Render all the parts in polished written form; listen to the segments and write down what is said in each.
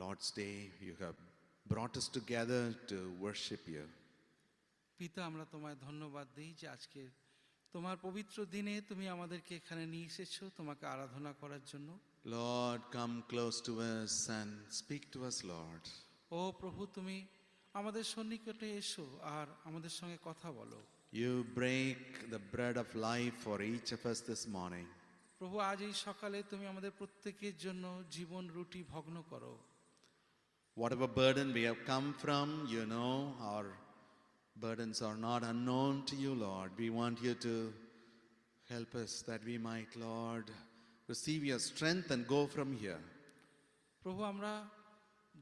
Lord's Day, you have brought us together to worship you. পিতা, আমরা তোমায় ধন্যবাদ দিই যে আজকে তোমার পবিত্র দিনে তুমি আমাদেরকে এখানে নিয়ে এসেছো তোমাকে আরাধনা করার জন্য। Lord, come close to us and speak to us, Lord. ও প্রভু, তুমি আমাদের সন্নিকটে এসো আর আমাদের সঙ্গে কথা বলো। You break the bread of life for each of us this morning. প্রভু, আজ এই সকালে তুমি আমাদের প্রত্যেকের জন্য জীবন রুটি ভগ্ন করো। Whatever burden we have come from, you know, our burdens are not unknown to you, Lord. We want you to help us that we might, Lord, receive your strength and go from here. প্রভু, আমরা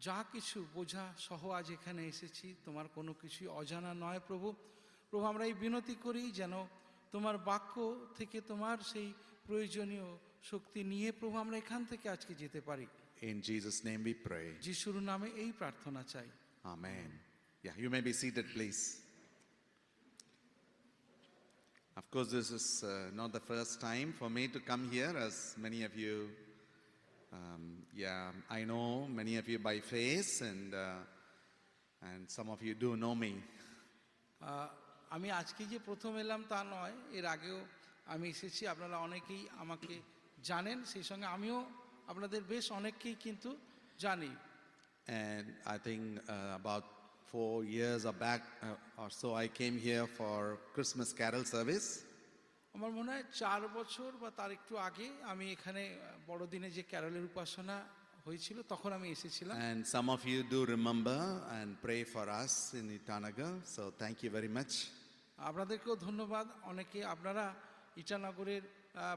যা কিছু বোঝা সহ আজ এখানে এসেছি, তোমার কোনো কিছুই অজানা নয় প্রভু। প্রভু, আমরা এই বিনতি করি যেন তোমার বাক্য থেকে তোমার সেই প্রয়োজনীয় শক্তি নিয়ে প্রভু আমরা এখান থেকে আজকে যেতে পারি। In Jesus' name we pray. যিশুর নামে এই প্রার্থনা চাই। Amen. Yeah, you may be seated, please. Of course, this is not the first time for me to come here, as many of you, I know many of you by face, and some of you do know me. আমি আজকে যে প্রথম এলাম তা নয়, এর আগেও আমি এসেছি, আপনারা অনেকেই আমাকে জানেন, সেই সঙ্গে আমিও আপনাদের বেশ অনেককেই কিন্তু জানি। And I think about 4 years back or so, I came here for Christmas carol service. আমার মনে হয় 4 বছর বা তার একটু আগে আমি এখানে বড়দিনে যে ক্যারলের উপাসনা হয়েছিল তখন আমি এসেছিলাম। And some of you do remember and pray for us in Itanagar, so thank you very much. আপনাদেরকেও ধন্যবাদ, অনেকে আপনারা ইটানগরের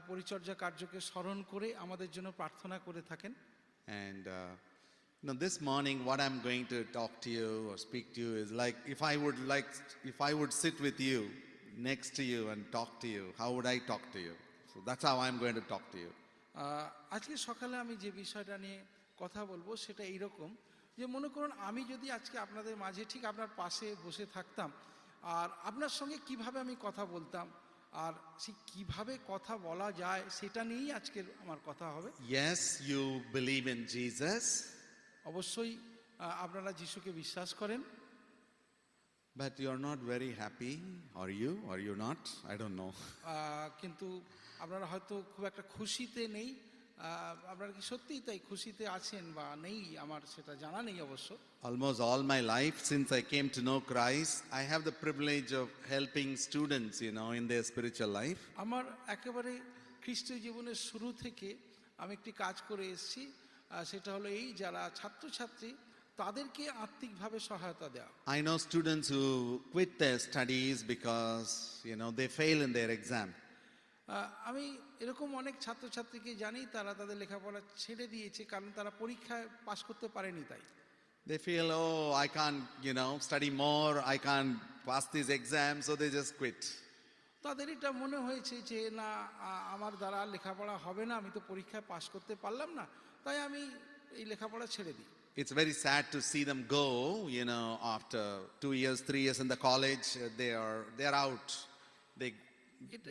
পরিচর্যা কার্যকে স্মরণ করে আমাদের জন্য প্রার্থনা করে থাকেন। And this morning what I'm going to talk to you or speak to you is like if I would sit with you next to you and talk to you, how would I talk to you? So that's how I'm going to talk to you. আজকে সকালে আমি যে বিষয়টা নিয়ে কথা বলবো সেটা এইরকম যে মনে করুন আমি যদি আজকে আপনাদের মাঝে ঠিক আপনার পাশে বসে থাকতাম আর আপনার সঙ্গে কিভাবে আমি কথা বলতাম আর সেই কিভাবে কথা বলা যায় সেটা নিয়েই আজকের আমার কথা হবে। Yes, you believe in Jesus. অবশ্যই আপনারা যিশুকে বিশ্বাস করেন। But you're not very happy, are you? Are you not? I don't know. কিন্তু আপনারা হয়তো খুব একটা খুশিতে নেই। আপনারা কি সত্যিই তাই খুশিতে আছেন বা নেই আমার সেটা জানা নেই অবশ্য। Almost all my life since I came to know Christ, I have the privilege of helping students, in their spiritual life. আমার একেবারে খ্রিস্টীয় জীবনের শুরু থেকে আমি একটি কাজ করে এসেছি, সেটা হলো এই যারা ছাত্রছাত্রী তাদেরকে আত্মিকভাবে সহায়তা দেওয়া। I know students who quit their studies because, they fail in their exam. আমি এরকম অনেক ছাত্রছাত্রীকে জানি তারা তাদের লেখাপড়া ছেড়ে দিয়েছে কারণ তারা পরীক্ষায় পাশ করতে পারেনি তাই। They feel, I can't, study more, I can't pass these exams, so they just quit. তাদের এটা মনে হয়েছে যে না, আমার দ্বারা লেখাপড়া হবে না, আমি তো পরীক্ষায় পাশ করতে পারলাম না, তাই আমি এই লেখাপড়া ছেড়ে দিই। It's very sad to see them go, after 2 years, 3 years in the college, they are out.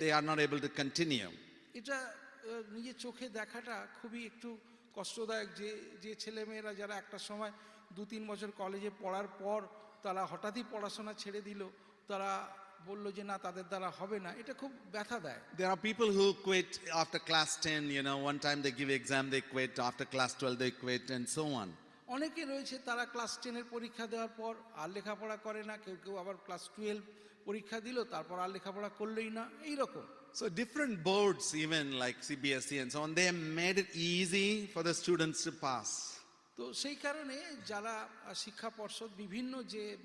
They are not able to continue. এটা নিজের চোখে দেখাটা খুবই একটু কষ্টদায়ক যে ছেলেমেয়েরা যারা একটা সময় 2-3 বছর কলেজে পড়ার পর তারা হঠাৎই পড়াশোনা ছেড়ে দিল, তারা বলল যে না তাদের দ্বারা হবে না, এটা খুব ব্যথা দেয়। There are people who quit after class 10, one time they give exam, they quit, after class 12 they quit, and so on. অনেকে রয়েছে তারা ক্লাস 10-এর পরীক্ষা দেওয়ার পর আর লেখাপড়া করে না, কেউ কেউ আবার ক্লাস 12 পরীক্ষা দিল তারপর আর লেখাপড়া করলেই না, এইরকম। So different boards, even like CBSE and so on, they have made it easy for the students to pass. তো সেই কারণে যারা শিক্ষা পর্ষদ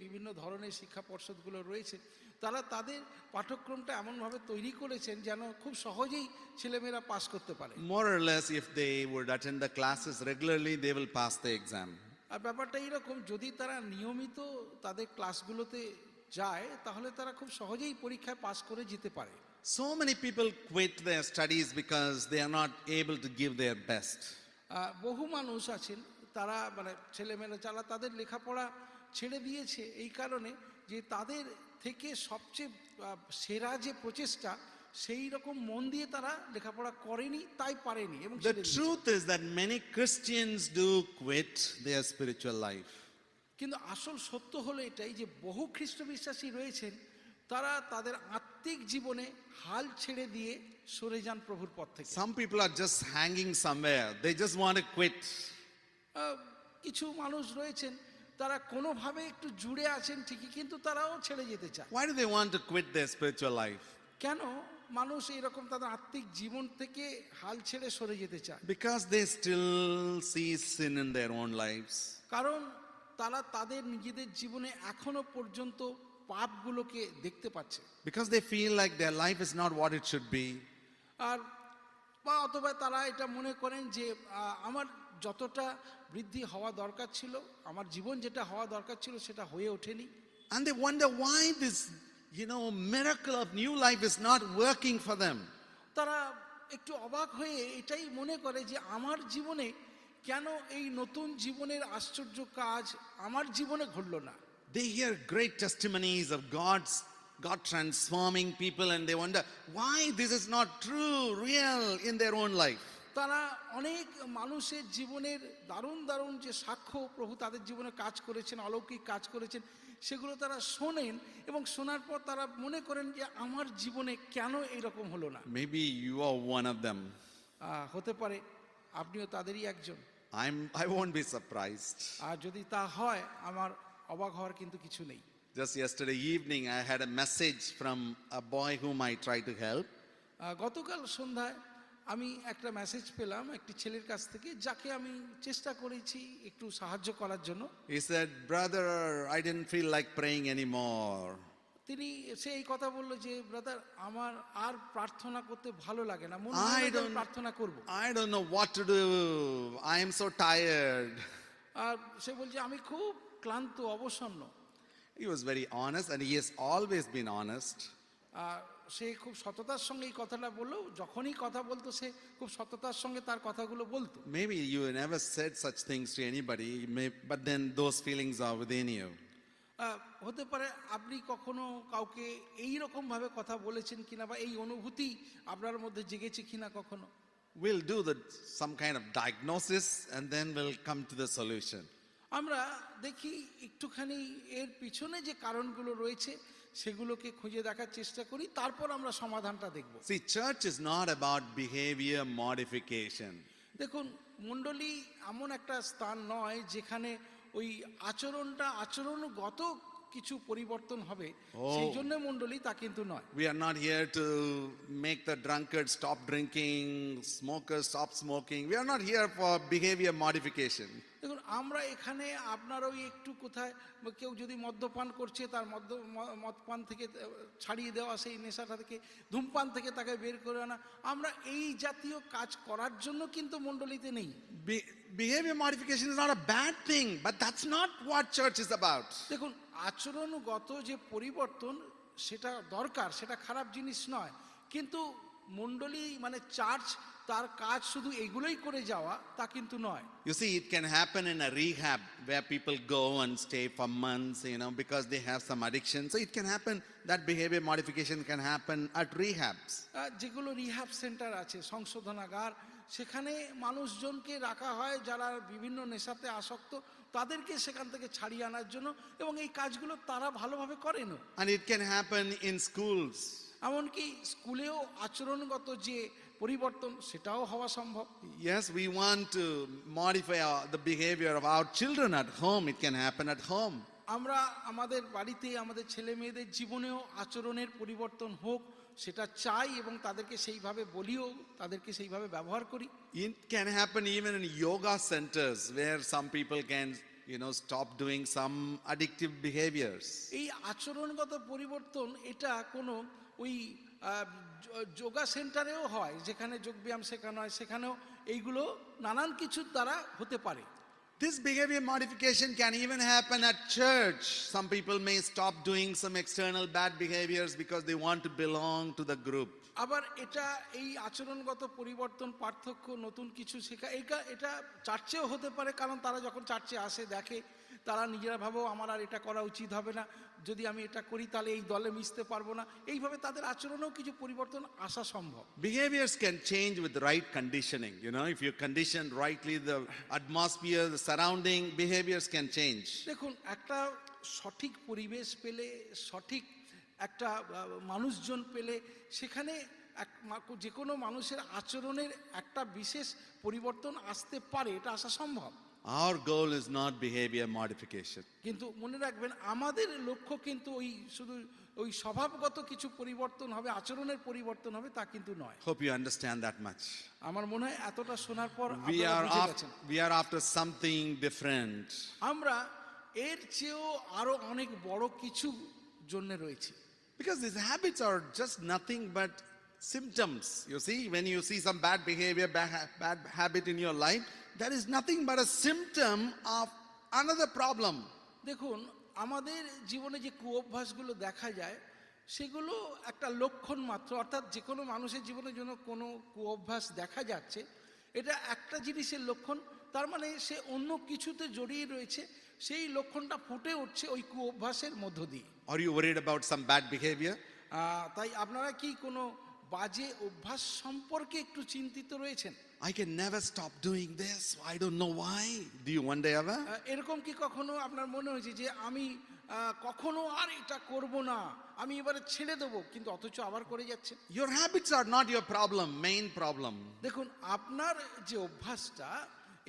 বিভিন্ন ধরনের শিক্ষা পর্ষদগুলো রয়েছে তারা তাদের পাঠ্যক্রমটা এমনভাবে তৈরি করেছেন যেন খুব সহজেই ছেলেমেয়েরা পাস করতে পারে। More or less, if they would attend the classes regularly, they will pass the exam. আর ব্যাপারটা এইরকম, যদি তারা নিয়মিত তাদের ক্লাসগুলোতে যায় তাহলে তারা খুব সহজেই পরীক্ষায় পাস করে যেতে পারে। So many people quit their studies because they are not able to give their best. বহু মানুষ আছেন তারা ছেলেমেয়েরা যারা তাদের লেখাপড়া ছেড়ে দিয়েছে এই কারণে যে তাদের থেকে সবচেয়ে সেরা যে প্রচেষ্টা সেই রকম মন দিয়ে তারা লেখাপড়া করেনি, তাই পারেনি এবং The ছেড়ে দিয়েছে। truth is that many Christians do quit their spiritual life. কিন্তু আসল সত্য হলো এটাই যে বহু খ্রিস্ট বিশ্বাসী রয়েছেন, তারা তাদের আত্মিক জীবনে হাল ছেড়ে দিয়ে সরে যান প্রভুর পথ থেকে। Some people are just hanging somewhere. They just want to quit. কিছু মানুষ রয়েছেন তারা কোনোভাবে একটু জুড়ে আছেন ঠিকই, কিন্তু তারাও ছেড়ে যেতে চায়। Why do they want to quit their spiritual life? কেন মানুষ এরকম তাদের আত্মিক জীবন থেকে হাল ছেড়ে সরে যেতে চায়? Because they still see sin in their own lives. কারণ তারা তাদের নিজেদের জীবনে এখনো পর্যন্ত পাপগুলোকে দেখতে পাচ্ছে। Because they feel like their life is not what it should be. আর বা অথবা তারা এটা মনে করেন যে আমার যতটা বৃদ্ধি হওয়া দরকার ছিল, আমার জীবন যেটা হওয়া দরকার ছিল সেটা হয়ে ওঠেনি। And they wonder why this, miracle of new life is not working for them. তারা একটু অবাক হয়ে এটাই মনে করে যে আমার জীবনে কেন এই নতুন জীবনের আশ্চর্য কাজ আমার জীবনে ঘটলো না। They hear great testimonies of God transforming people, and they wonder why this is not true, real in their own life. তারা অনেক মানুষের জীবনের দারুণ দারুণ যে সাক্ষ্য প্রভু তাদের জীবনে কাজ করেছেন, অলৌকিক কাজ করেছেন, সেগুলো তারা শোনেন এবং শোনার পর তারা মনে করেন যে আমার জীবনে কেন এরকম হলো না। Maybe you are one of them. হতে পারে আপনিও তাদেরই একজন। I won't be surprised. আর যদি তা হয় আমার অবাক হওয়ার কিন্তু কিছু নেই। Just yesterday evening, I had a message from a boy whom I tried to help. গতকাল সন্ধ্যায় আমি একটা মেসেজ পেলাম একটি ছেলের কাছ থেকে, যাকে আমি চেষ্টা করেছি একটু সাহায্য করার জন্য। He said, "Brother, I didn't feel like praying anymore. সে এই কথা বললো যে ব্রাদার আমার আর প্রার্থনা করতে ভালো লাগে না, মনে I হয় না যে আমি don't- প্রার্থনা করব। I don't know what to do. I am so tired." আর সে বলছে আমি খুব ক্লান্ত, অবসন্ন। He was very honest, and he has always been honest. আর সে খুব সততার সঙ্গে এই কথাটা বললো, যখনই কথা বলতো সে খুব সততার সঙ্গে তার কথাগুলো বলতো। Maybe you never said such things to anybody, but then those feelings are within you. হতে পারে আপনি কখনো কাউকে এই রকম ভাবে কথা বলেছেন কিনা, বা এই অনুভূতি আপনার মধ্যে জেগেছে কিনা কখনো। We'll do some kind of diagnosis, and then we'll come to the solution. আমরা দেখি একটুখানি এর পিছনে যে কারণগুলো রয়েছে সেগুলোকে খুঁজে দেখার চেষ্টা করি, তারপর আমরা সমাধানটা দেখব। See, church is not about behavior modification. দেখুন, মণ্ডলী এমন একটা স্থান নয় যেখানে ওই আচরণগত কিছু পরিবর্তন হবে, সেই জন্য মণ্ডলী তা কিন্তু নয়। We are not here to make the drunkard stop drinking, smokers stop smoking. We are not here for behavior modification. দেখুন, আমরা এখানে আপনার ওই একটু কোথায় কেউ যদি মদ্যপান করছে তার মদপান থেকে ছাড়িয়ে দেওয়া, সেই নেশাটা থেকে, ধূমপান থেকে তাকে বের করে আনা, আমরা এই জাতীয় কাজ করার জন্য কিন্তু মণ্ডলীতে নেই। Behavior modification is not a bad thing, but that's not what church is about. দেখুন, আচরণগত যে পরিবর্তন সেটা দরকার, সেটা খারাপ জিনিস নয়, কিন্তু মণ্ডলী মানে চার্চ তার কাজ শুধু এগুলোই করে যাওয়া তা কিন্তু নয়। You see, it can happen in a rehab where people go and stay for months, because they have some addiction. So it can happen, that behavior modification can happen at rehabs. যেগুলো rehab centre আছে, সংশোধনাগার, সেখানে মানুষজনকে রাখা হয় যারা বিভিন্ন নেশাতে আসক্ত, তাদেরকে সেখান থেকে ছাড়িয়ে আনার জন্য, এবং এই কাজগুলো তারা ভালোভাবে করেন। And it can happen in schools. এমনকি স্কুলেও আচরণগত যে পরিবর্তন সেটাও হওয়া সম্ভব। Yes, we want to modify the behavior of our children at home. It can happen at home. আমরা আমাদের বাড়িতে আমাদের ছেলে মেয়েদের জীবনেও আচরণের পরিবর্তন হোক সেটা চাই, এবং তাদেরকে সেইভাবে বলিও, তাদেরকে সেইভাবে ব্যবহার করি। It can happen even in yoga centers where some people can, stop doing some addictive behaviors. এই আচরণগত পরিবর্তন এটা কোনো ওই যোগা সেন্টারেও হয়, যেখানে যোগব্যায়াম শেখানো হয়, সেখানেও এইগুলো নানান কিছুর দ্বারা হতে পারে। This behavior modification can even happen at church. Some people may stop doing some external bad behaviors because they want to belong to the group. আবার এটা এই আচরণগত পরিবর্তন পার্থক্য নতুন কিছু শেখা এটা চার্চেও হতে পারে, কারণ তারা যখন চার্চে আসে দেখে তারা নিজেরা ভাবেও আমার আর এটা করা উচিত হবে না, যদি আমি এটা করি তাহলে এই দলে মিশতে পারবো না, এইভাবে তাদের আচরণেও কিছু পরিবর্তন আসা সম্ভব। Behaviors can change with the right conditioning. You know, if you condition rightly the atmosphere, the surrounding, behaviors can change. দেখুন, একটা সঠিক পরিবেশ পেলে, সঠিক একটা মানুষজন পেলে, সেখানে যে কোনো মানুষের আচরণের একটা বিশেষ পরিবর্তন আসতে পারে, এটা আসা সম্ভব। Our goal is not behavior modification. কিন্তু মনে রাখবেন, আমাদের লক্ষ্য কিন্তু ওই শুধু ওই স্বভাবগত কিছু পরিবর্তন হবে, আচরণের পরিবর্তন হবে, তা কিন্তু নয়। Hope you understand that much. আমার মনে হয় এতটা শোনার পর We আপনারা are বুঝে after, গেছেন। we are after something different. আমরা এর চেয়েও আরো অনেক বড় কিছু জন্য রয়েছে। Because these habits are just nothing but symptoms. You see, when you see some bad behavior, bad habit in your life, that is nothing but a symptom of another problem. দেখুন, আমাদের জীবনে যে কুঅভ্যাসগুলো দেখা যায় সেগুলো একটা লক্ষণ মাত্র, অর্থাৎ যে কোনো মানুষের জীবনের জন্য কোনো কুঅভ্যাস দেখা যাচ্ছে, এটা একটা জিনিসের লক্ষণ, তার মানে সে অন্য কিছুতে জড়িয়ে রয়েছে, সেই লক্ষণটা ফুটে উঠছে ওই কুঅভ্যাসের মধ্য দিয়ে। Are you worried about some bad behavior? তাই আপনারা কি কোনো বাজে অভ্যাস সম্পর্কে একটু চিন্তিত রয়েছেন? I can never stop doing this. I don't know why. Do you one day ever? এরকম কি কখনো আপনার মনে হয়েছে যে আমি কখনো আর এটা করব না, আমি এবারে ছেড়ে দেবো, কিন্তু অথচ আবার করে যাচ্ছে? Your habits are not your problem, main problem. দেখুন, আপনার যে অভ্যাসটা,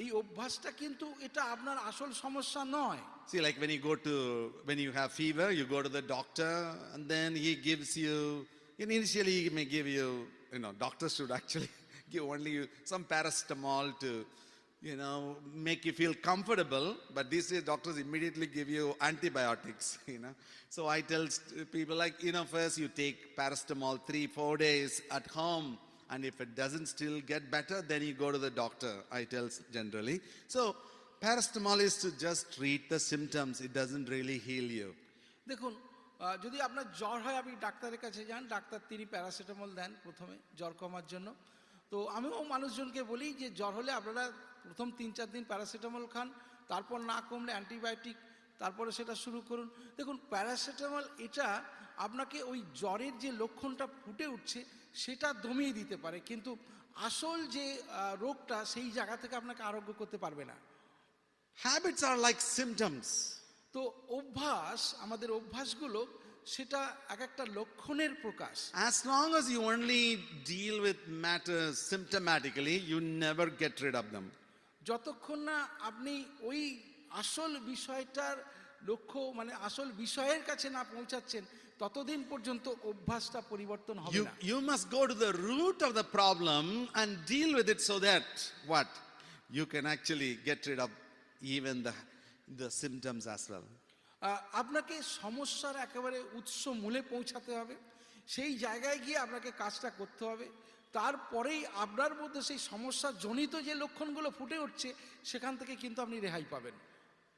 এই অভ্যাসটা কিন্তু এটা আপনার আসল সমস্যা নয়। See, like when you have fever, you go to the doctor and then he gives you, initially he may give you, doctors should actually give only you some paracetamol to, make you feel comfortable. But these days doctors immediately give you antibiotics, So I tell people like, first you take paracetamol 3-4 days at home. And if it doesn't still get better, then you go to the doctor, I tell generally. So paracetamol is to just treat the symptoms. It doesn't really heal you. দেখুন, যদি আপনার জ্বর হয়, আপনি ডাক্তারের কাছে যান, doctor তিনি প্যারাসিটামল দেন প্রথমে জ্বর কমার জন্য। তো আমিও মানুষজনকে বলি যে জ্বর হলে আপনারা প্রথম 3-4 দিন প্যারাসিটামল খান, তারপর না কমলে অ্যান্টিবায়োটিক, তারপরে সেটা শুরু করুন। দেখুন, প্যারাসিটামল এটা আপনাকে ওই জ্বরের যে লক্ষণটা ফুটে উঠছে সেটা দমিয়ে দিতে পারে, কিন্তু আসল যে রোগটা সেই জায়গা থেকে আপনাকে আরোগ্য করতে পারবে না। Habits are like symptoms. তো অভ্যাস, আমাদের অভ্যাসগুলো সেটা এক একটা লক্ষণের প্রকাশ। As long as you only deal with matters symptomatically, you never get rid of them. যতক্ষণ না আপনি ওই আসল বিষয়টার লক্ষ্য, মানে আসল বিষয়ের কাছে না পৌঁছাচ্ছেন, ততদিন পর্যন্ত অভ্যাসটা পরিবর্তন হবে না। You must go to the root of the problem and deal with it so that what? You can actually get rid of even the symptoms as well. আপনাকে সমস্যার একেবারে উৎস মূলে পৌঁছাতে হবে, সেই জায়গায় গিয়ে আপনাকে কাজটা করতে হবে, তারপরেই আপনার মধ্যে সেই সমস্যা জনিত যে লক্ষণগুলো ফুটে উঠছে সেখান থেকে কিন্তু আপনি রেহাই পাবেন।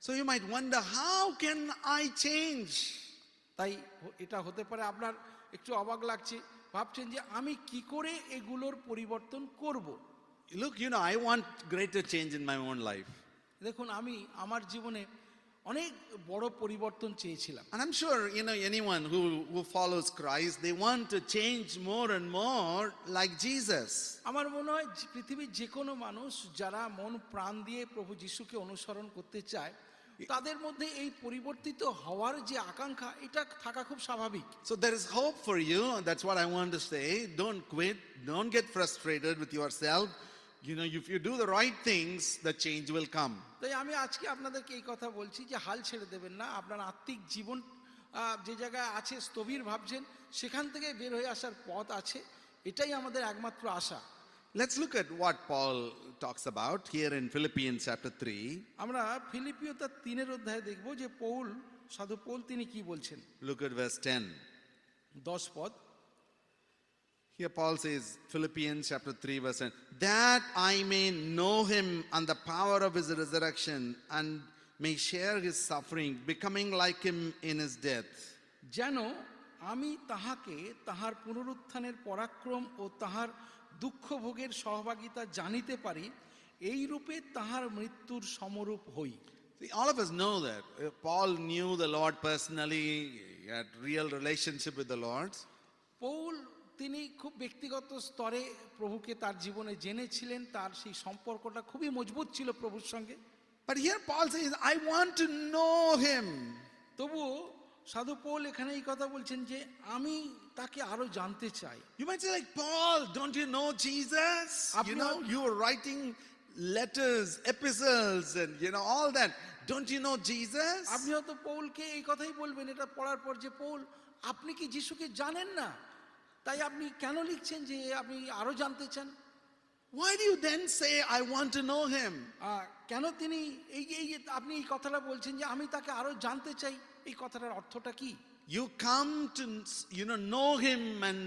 So you might wonder, how can I change? তাই এটা হতে পারে আপনার একটু অবাক লাগছে, ভাবছেন যে আমি কি করে এগুলোর পরিবর্তন করব। Look, I want greater change in my own life. দেখুন, আমি আমার জীবনে অনেক বড় পরিবর্তন চেয়েছিলাম। And I'm sure, anyone who follows Christ, they want to change more and more like Jesus. আমার মনে হয় পৃথিবীর যে কোনো মানুষ যারা মন প্রাণ দিয়ে প্রভু যিশুকে অনুসরণ করতে চায়, তাদের মধ্যে এই পরিবর্তিত হওয়ার যে আকাঙ্ক্ষা, এটা থাকা খুব স্বাভাবিক। So there is hope for you. That's what I want to say. Don't quit. Don't get frustrated with yourself. If you do the right things, the change will come. তাই আমি আজকে আপনাদেরকে এই কথা বলছি যে হাল ছেড়ে দেবেন না। আপনার আত্মিক জীবন যে জায়গায় আছে স্থবির ভাবছেন, সেখান থেকে বের হয়ে আসার পথ আছে, এটাই আমাদের একমাত্র আশা। Let's look at what Paul talks about here in Philippians chapter 3. আমরা ফিলিপিও তার 3 অধ্যায়ে দেখব যে সাধু পৌল তিনি কি বলছেন। Look at verse 10. 10 পদ। Here Paul says, Philippians chapter 3 verse 10, that I may know him and the power of his resurrection and may share his suffering, becoming like him in his death. যেন আমি তাহাকে তাহার পুনরুত্থানের পরাক্রম ও তাহার দুঃখ ভোগের সহভাগিতা জানিতে পারি, এই রূপে তাহার মৃত্যুর সমরূপ হই। See, all of us know that Paul knew the Lord personally, he had real relationship with the Lord. Paul তিনি খুব ব্যক্তিগত স্তরে প্রভুকে তার জীবনে জেনেছিলেন, তার সেই সম্পর্কটা খুবই মজবুত ছিল প্রভুর সঙ্গে। But here Paul says, I want to know him. তবু সাধু পৌল এখানে এই কথা বলছেন যে আমি তাকে আরো জানতে চাই। You might say like, Paul, don't you know Jesus? You know, you were writing letters, epistles, and all that. Don't you know Jesus? আপনি হয়তো পৌলকে এই কথাই বলবেন এটা পড়ার পর যে পৌল, আপনি কি যিশুকে জানেন না? তাই আপনি কেন লিখছেন যে আপনি আরো জানতে চান? Why do you then say, I want to know him? কেন তিনি এই যে আপনি এই কথাটা বলছেন যে আমি তাকে আরো জানতে চাই, এই কথাটার অর্থটা কি? You come to, know him and,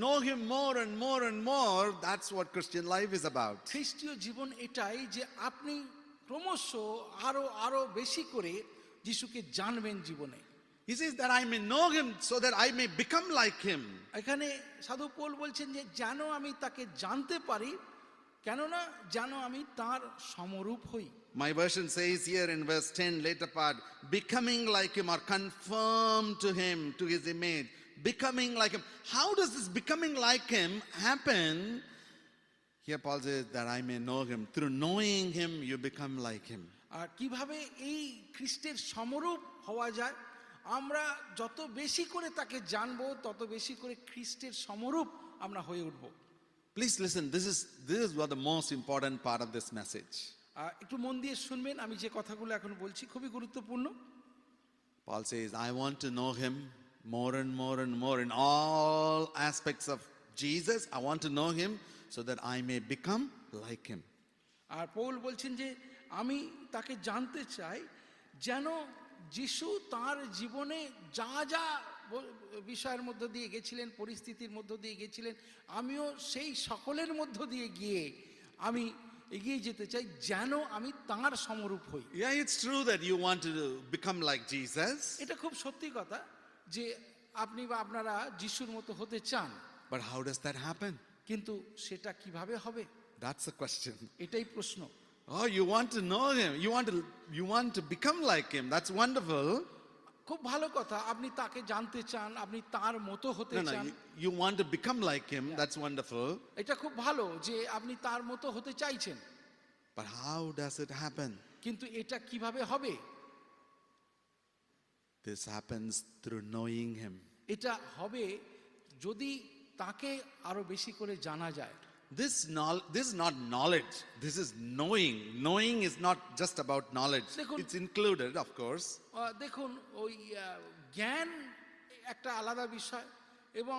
know him more and more and more. That's what Christian life is about. খ্রিস্টীয় জীবন এটাই যে আপনি ক্রমশ আরো আরো বেশি করে যিশুকে জানবেন জীবনে। He says that I may know him so that I may become like him. এখানে সাধু পৌল বলছেন যে যেন আমি তাকে জানতে পারি, কেননা যেন আমি তার সমরূপ হই। My version says here in verse 10, later part, becoming like him or conform to him, to his image, becoming like him. How does this becoming like him happen? Here Paul says that I may know him. Through knowing him, you become like him. আর কিভাবে এই খ্রিস্টের সমরূপ হওয়া যায়? আমরা যত বেশি করে তাকে জানবো তত বেশি করে খ্রিস্টের সমরূপ আমরা হয়ে উঠব। Please listen, this is what the most important part of this message. একটু মন দিয়ে শুনবেন, আমি যে কথাগুলো এখন বলছি খুবই গুরুত্বপূর্ণ। Paul says, I want to know him more and more and more in all aspects of Jesus. I want to know him so that I may become like him. R Paul বলছেন যে আমি তাকে জানতে চাই যেন যিশু তার জীবনে যা যা বিষয়ের মধ্য দিয়ে গেছিলেন, পরিস্থিতির মধ্য দিয়ে গেছিলেন, আমিও সেই সকলের মধ্য দিয়ে গিয়ে আমি এগিয়ে যেতে চাই যেন আমি তাঁর সমরূপ হই। Yeah, it's true that you want to become like Jesus. এটা খুব সত্যি কথা যে আপনি বা আপনারা যিশুর মতো হতে চান, But how does that happen? কিন্তু সেটা কিভাবে হবে? That's the question. এটাই প্রশ্ন। Oh, you want to know him. You want to become like him. That's wonderful. খুব ভালো কথা, আপনি তাকে জানতে চান, আপনি তার মতো হতে No, চান। you want to become like him. That's wonderful. এটা খুব ভালো যে আপনি তার মতো হতে চাইছেন, But how does it happen? কিন্তু এটা কিভাবে হবে? This happens through knowing him. এটা হবে যদি তাকে আরো বেশি করে জানা যায়। This is not knowledge. This is knowing. Knowing is not just about knowledge. It's included, of course. দেখুন, ওই জ্ঞান একটা আলাদা বিষয় এবং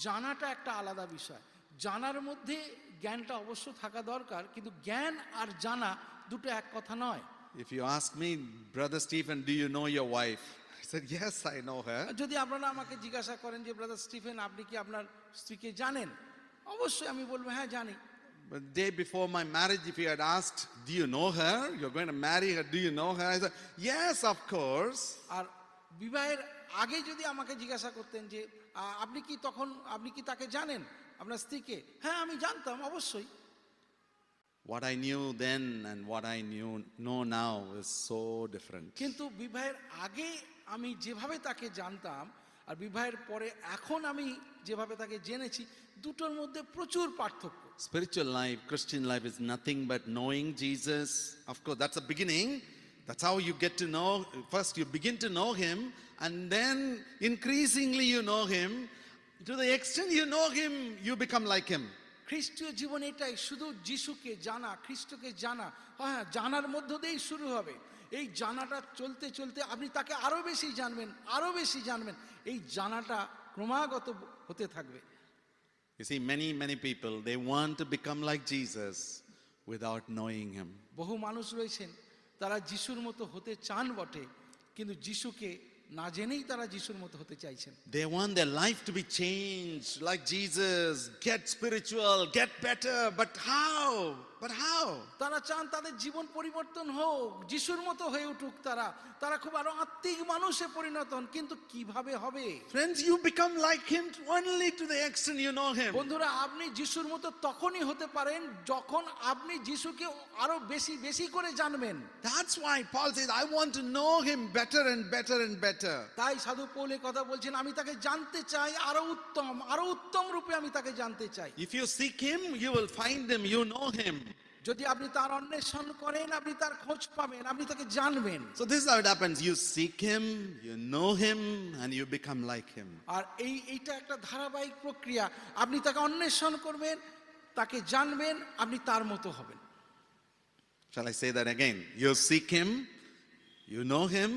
জানাটা একটা আলাদা বিষয়। জানার মধ্যে জ্ঞানটা অবশ্য থাকা দরকার, কিন্তু জ্ঞান আর জানা দুটো এক কথা নয়। If you ask me, Brother Stephen, do you know your wife? I said, yes, I know her. যদি আপনারা আমাকে জিজ্ঞাসা করেন যে ব্রাদার স্টিফেন আপনি কি আপনার স্ত্রীকে জানেন, অবশ্যই আমি বলবো হ্যাঁ জানি। But the day before my marriage, if you had asked, do you know her? You're going to marry her, do you know her? I said, yes, of course. আর বিবাহের আগে যদি আমাকে জিজ্ঞাসা করতেন যে আপনি কি তাকে জানেন আপনার স্ত্রীকে, হ্যাঁ আমি জানতাম অবশ্যই। What I knew then and what I know now is so different. কিন্তু বিবাহের আগে আমি যেভাবে তাকে জানতাম আর বিবাহের পরে এখন আমি যেভাবে তাকে জেনেছি, দুটোর মধ্যে প্রচুর পার্থক্য। Spiritual life, Christian life is nothing but knowing Jesus. Of course, that's the beginning. That's how you get to know. First, you begin to know him, and then increasingly you know him. To the extent you know him, you become like him. খ্রিস্টীয় জীবন এটাই, শুধু যিশুকে জানা, খ্রিস্টকে জানা। হ্যাঁ, জানার মধ্য দিয়েই শুরু হবে। এই জানাটা চলতে চলতে আপনি তাকে আরো বেশি জানবেন, আরো বেশি জানবেন। এই জানাটা ক্রমাগত হতে থাকবে। You see, many people, they want to become like Jesus without knowing him. বহু মানুষ রয়েছেন তারা যিশুর মতো হতে চান বটে, কিন্তু যিশুকে না জেনেই তারা যিশুর মতো হতে চাইছেন। They want their life to be changed like Jesus, get spiritual, get better. But how? But how? তারা চান তাদের জীবন পরিবর্তন হোক, যিশুর মতো হয়ে উঠুক তারা, তারা খুব আরো আত্মিক মানুষে পরিণত হন, কিন্তু কিভাবে হবে? Friends, you become like him only to the extent you know him. বন্ধুরা, আপনি যিশুর মতো তখনই হতে পারেন যখন আপনি যিশুকে আরো বেশি বেশি করে জানবেন। That's why Paul says, I want to know him better and better and better. তাই সাধু পৌল এই কথা বলছেন, আমি তাকে জানতে চাই আরো উত্তম রূপে আমি তাকে জানতে চাই। If you seek him, you will find him, you know him. যদি আপনি তার অন্বেষণ করেন, আপনি তার খোঁজ পাবেন, আপনি তাকে জানবেন। So this is how it happens. You seek him, you know him, and you become like him. আর এইটা একটা ধারাবাহিক প্রক্রিয়া। আপনি তাকে অন্বেষণ করবেন, তাকে জানবেন, আপনি তার মতো হবেন। Shall I say that again? You seek him, you know him,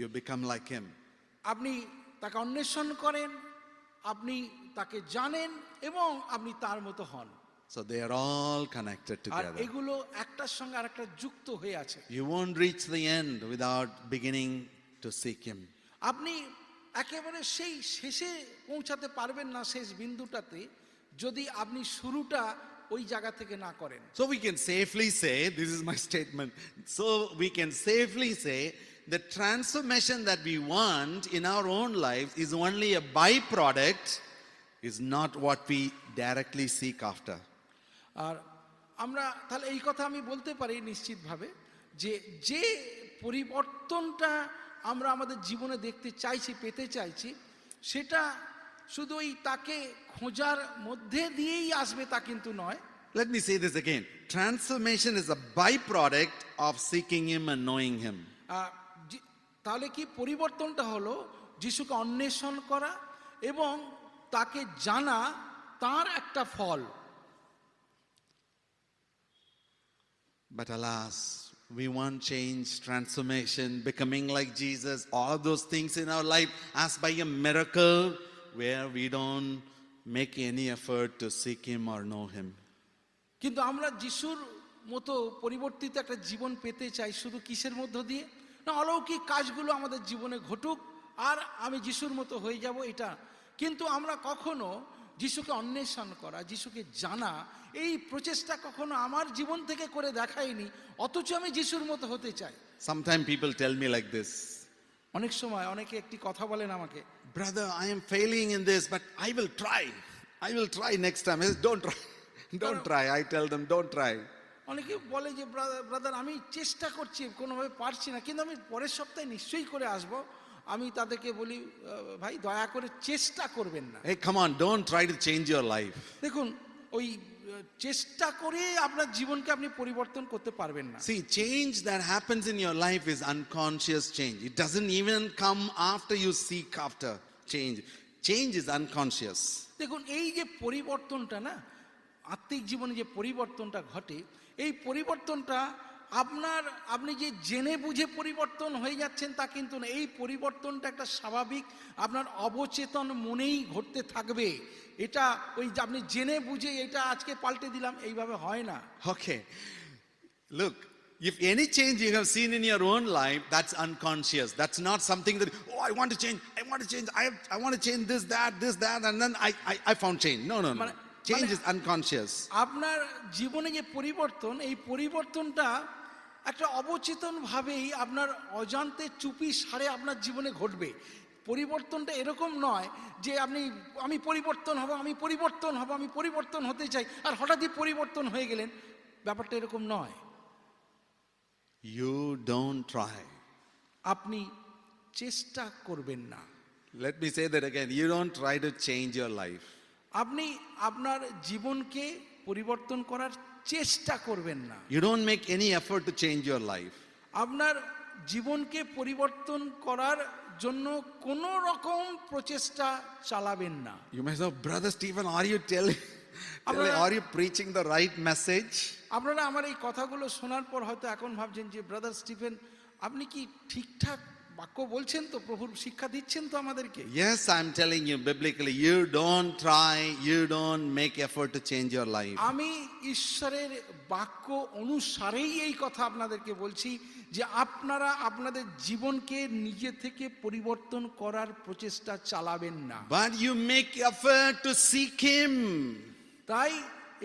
you become like him. আপনি তাকে অন্বেষণ করেন, আপনি তাকে জানেন এবং আপনি তার মতো হন। So they are all connected R together. এগুলো একটার সঙ্গে আরেকটা যুক্ত হয়ে আছে। You won't reach the end without beginning to seek him. আপনি একেবারে সেই শেষে পৌঁছাতে পারবেন না, শেষ বিন্দুটাতে, যদি আপনি শুরুটা ওই জায়গা থেকে না করেন। So we can safely say, this is my statement, so we can safely say the transformation that we want in our own lives is only a byproduct, is not what we directly seek after. আর আমরা তাহলে এই কথা আমি বলতে পারি নিশ্চিতভাবে যে যে পরিবর্তনটা আমরা আমাদের জীবনে দেখতে চাইছি, পেতে চাইছি, সেটা শুধু ওই তাকে খোঁজার মধ্যে দিয়েই আসবে তা কিন্তু নয়। Let me say this again. Transformation is a byproduct of seeking him and knowing him. তাহলে কি পরিবর্তনটা হলো যিশুকে অন্বেষণ করা এবং তাকে জানা, তার একটা ফল। But alas, we want change, transformation, becoming like Jesus, all those things in our life as by a miracle where we don't make any effort to seek him or know him. কিন্তু আমরা যিশুর মতো পরিবর্তিত একটা জীবন পেতে চাই শুধু কিসের মধ্য দিয়ে? না, অলৌকিক কাজগুলো আমাদের জীবনে ঘটুক আর আমি যিশুর মতো হয়ে যাব, এটা। কিন্তু আমরা কখনো যিশুকে অন্বেষণ করা, যিশুকে জানা, এই প্রচেষ্টা কখনো আমার জীবন থেকে করে দেখাইনি, অথচ আমি যিশুর মতো হতে চাই। Sometimes people tell me like this, অনেক সময় অনেকে একটি কথা বলেন আমাকে, brother, I am failing in this, but I will try. I will try next time. I say, don't try. Don't try. I tell them, don't try. অনেকে বলে যে ব্রাদার আমি চেষ্টা করছি, কোনোভাবে পারছি না, কিন্তু আমি পরের সপ্তাহে নিশ্চয়ই করে আসব। আমি তাদেরকে বলি, ভাই দয়া করে চেষ্টা করবেন না। Hey, come on, don't try to change your life. দেখুন, ওই চেষ্টা করে আপনার জীবনকে আপনি পরিবর্তন করতে পারবেন না। See, change that happens in your life is unconscious change. It doesn't even come after you seek after change. Change is unconscious. দেখুন, এই যে পরিবর্তনটা না, আত্মিক জীবনে যে পরিবর্তনটা ঘটে, এই পরিবর্তনটা আপনি যে জেনে বুঝে পরিবর্তন হয়ে যাচ্ছেন তা কিন্তু না। এই পরিবর্তনটা একটা স্বাভাবিক আপনার অবচেতন মনেই ঘটতে থাকবে। এটা ওই যে আপনি জেনে বুঝে এটা আজকে পাল্টে দিলাম, এইভাবে হয় না। Okay. Look, if any change you have seen in your own life, that's unconscious. That's not something that, oh, I want to change, I want to change this, that, and then I found change. No. Change is unconscious. আপনার জীবনে যে পরিবর্তন, এই পরিবর্তনটা একটা অবচেতন ভাবেই আপনার অজান্তে চুপি সারে আপনার জীবনে ঘটবে। পরিবর্তনটা এরকম নয় যে আমি পরিবর্তন হব, আমি পরিবর্তন হতে চাই, আর হঠাৎই পরিবর্তন হয়ে গেলেন। ব্যাপারটা এরকম নয়। You don't try. আপনি চেষ্টা করবেন না। Let me say that again. You don't try to change your life. আপনি আপনার জীবনকে পরিবর্তন করার চেষ্টা করবেন না। You don't make any effort to change your life. আপনার জীবনকে পরিবর্তন করার জন্য কোনো রকম প্রচেষ্টা চালাবেন না। You may say, Brother Stephen, are you are you preaching the right message? আপনারা আমার এই কথাগুলো শোনার পর হয়তো এখন ভাবছেন যে ব্রাদার স্টিফেন, আপনি কি ঠিকঠাক বাক্য বলছেন তো, প্রভুর শিক্ষা দিচ্ছেন তো আমাদেরকে। Yes, I'm telling you biblically, you don't try, you don't make effort to change your life. আমি ঈশ্বরের বাক্য অনুসারেই এই কথা আপনাদেরকে বলছি যে আপনারা আপনাদের জীবনকে নিজে থেকে পরিবর্তন করার প্রচেষ্টা চালাবেন না। But you make effort to seek Him. তাই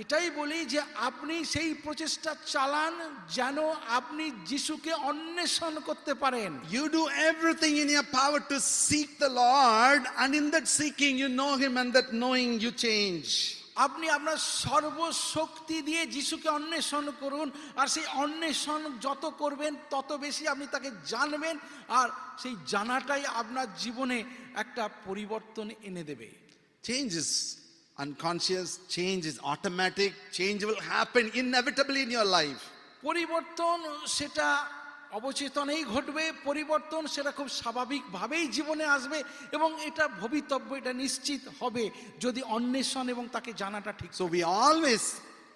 এটাই বলি যে আপনি সেই প্রচেষ্টা চালান যেন আপনি যিশুকে অন্বেষণ করতে পারেন। You do everything in your power to seek the Lord, and in that seeking, you know Him, and that knowing, you change. আপনি আপনার সর্বশক্তি দিয়ে যিশুকে অন্বেষণ করুন, আর সেই অন্বেষণ যত করবেন তত বেশি আপনি তাকে জানবেন, আর সেই জানাটাই আপনার জীবনে একটা পরিবর্তন এনে দেবে। Change is unconscious, change is automatic, change will happen inevitably in your life. পরিবর্তন সেটা অবচেতনেই ঘটবে, পরিবর্তন সেটা খুব স্বাভাবিকভাবেই জীবনে আসবে, এবং এটা ভবিতব্য, এটা নিশ্চিত হবে যদি অন্বেষণ এবং তাকে জানাটা ঠিক। So we always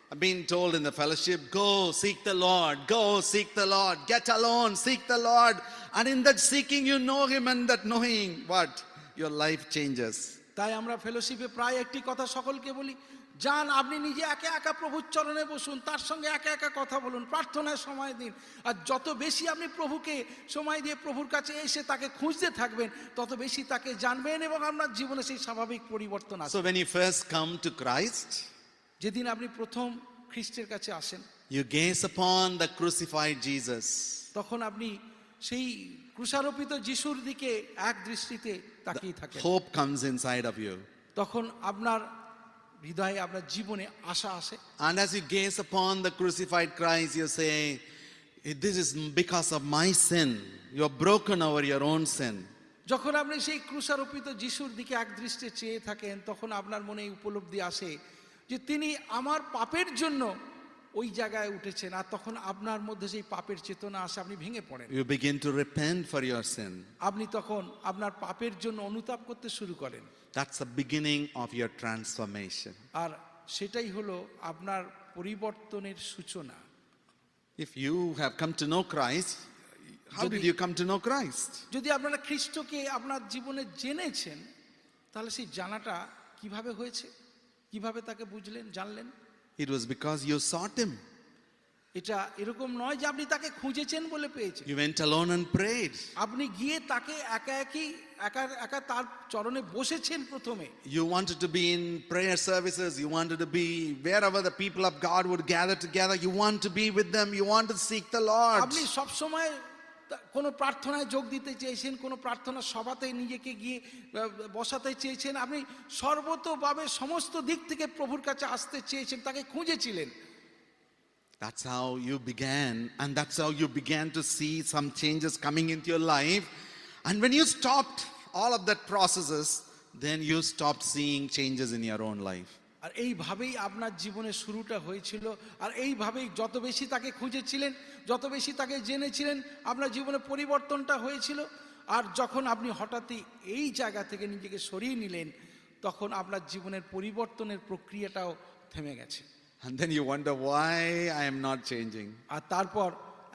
have been told in the fellowship, go seek the Lord, go seek the Lord, get alone, seek the Lord, and in that seeking you know Him, and that knowing, what? Your life changes. তাই আমরা ফেলোশিপে প্রায় একটি কথা সকলকে বলি, যান আপনি নিজে একা একা প্রভুর চরণে বসুন, তার সঙ্গে একা একা কথা বলুন, প্রার্থনায় সময় দিন, আর যত বেশি আপনি প্রভুকে সময় দিয়ে প্রভুর কাছে এসে তাকে খুঁজতে থাকবেন তত বেশি তাকে জানবেন, এবং আপনার জীবনে সেই স্বাভাবিক পরিবর্তন আসবে। So when you first come to Christ, যেদিন আপনি প্রথম খ্রিস্টের কাছে আসেন, you gaze upon the crucified Jesus. তখন আপনি সেই ক্রুশারোপিত যিশুর দিকে এক দৃষ্টিতে তাকিয়ে থাকেন। Hope comes inside of you. তখন আপনার হৃদয়ে, আপনার জীবনে আশা আসে। And as you gaze upon the crucified Christ, you say, this is because of my sin. You are broken over your own sin. যখন আপনি সেই ক্রুশারোপিত যিশুর দিকে এক দৃষ্টে চেয়ে থাকেন, তখন আপনার মনে এই উপলব্ধি আসে যে তিনি আমার পাপের জন্য ওই জায়গায় উঠেছেন, আর তখন আপনার মধ্যে সেই পাপের চেতনা আসে, আপনি ভেঙে পড়েন। You begin to repent for your sin. আপনি তখন আপনার পাপের জন্য অনুতাপ করতে শুরু করেন। That's the beginning of your transformation. আর সেটাই হলো আপনার পরিবর্তনের সূচনা। If you have come to know Christ, how did you come to know Christ? যদি আপনারা খ্রিস্টকে আপনার জীবনে জেনেছেন, তাহলে সেই জানাটা কিভাবে হয়েছে, কিভাবে তাকে বুঝলেন, জানলেন? It was because you sought Him. এটা এরকম নয় যে আপনি তাকে খুঁজেছেন বলে পেয়েছেন। You went alone and prayed. আপনি গিয়ে তাকে একা একা তার চরণে বসেছেন প্রথমে। You wanted to be in prayer services. You wanted to be wherever the people of God would gather together. You want to be with them. You want to seek the Lord. আপনি সব সময় কোনো প্রার্থনায় যোগ দিতে চেয়েছেন, কোনো প্রার্থনা সভাতে নিজেকে গিয়ে বসাতে চেয়েছেন, আপনি সর্বতোভাবে সমস্ত দিক থেকে প্রভুর কাছে আসতে চেয়েছেন, তাকে খুঁজেছিলেন। That's how you began, and that's how you began to see some changes coming into your life. And when you stopped all of that processes, then you stopped seeing changes in your own life. আর এইভাবেই আপনার জীবনের শুরুটা হয়েছিল, আর এইভাবেই যত বেশি তাকে খুঁজেছিলেন, যত বেশি তাকে জেনেছিলেন, আপনার জীবনে পরিবর্তনটা হয়েছিল। আর যখন আপনি হঠাৎই এই জায়গা থেকে নিজেকে সরিয়ে নিলেন, তখন আপনার জীবনের পরিবর্তনের প্রক্রিয়াটাও থেমে গেছে। And then you wonder why I am not changing. আর তারপর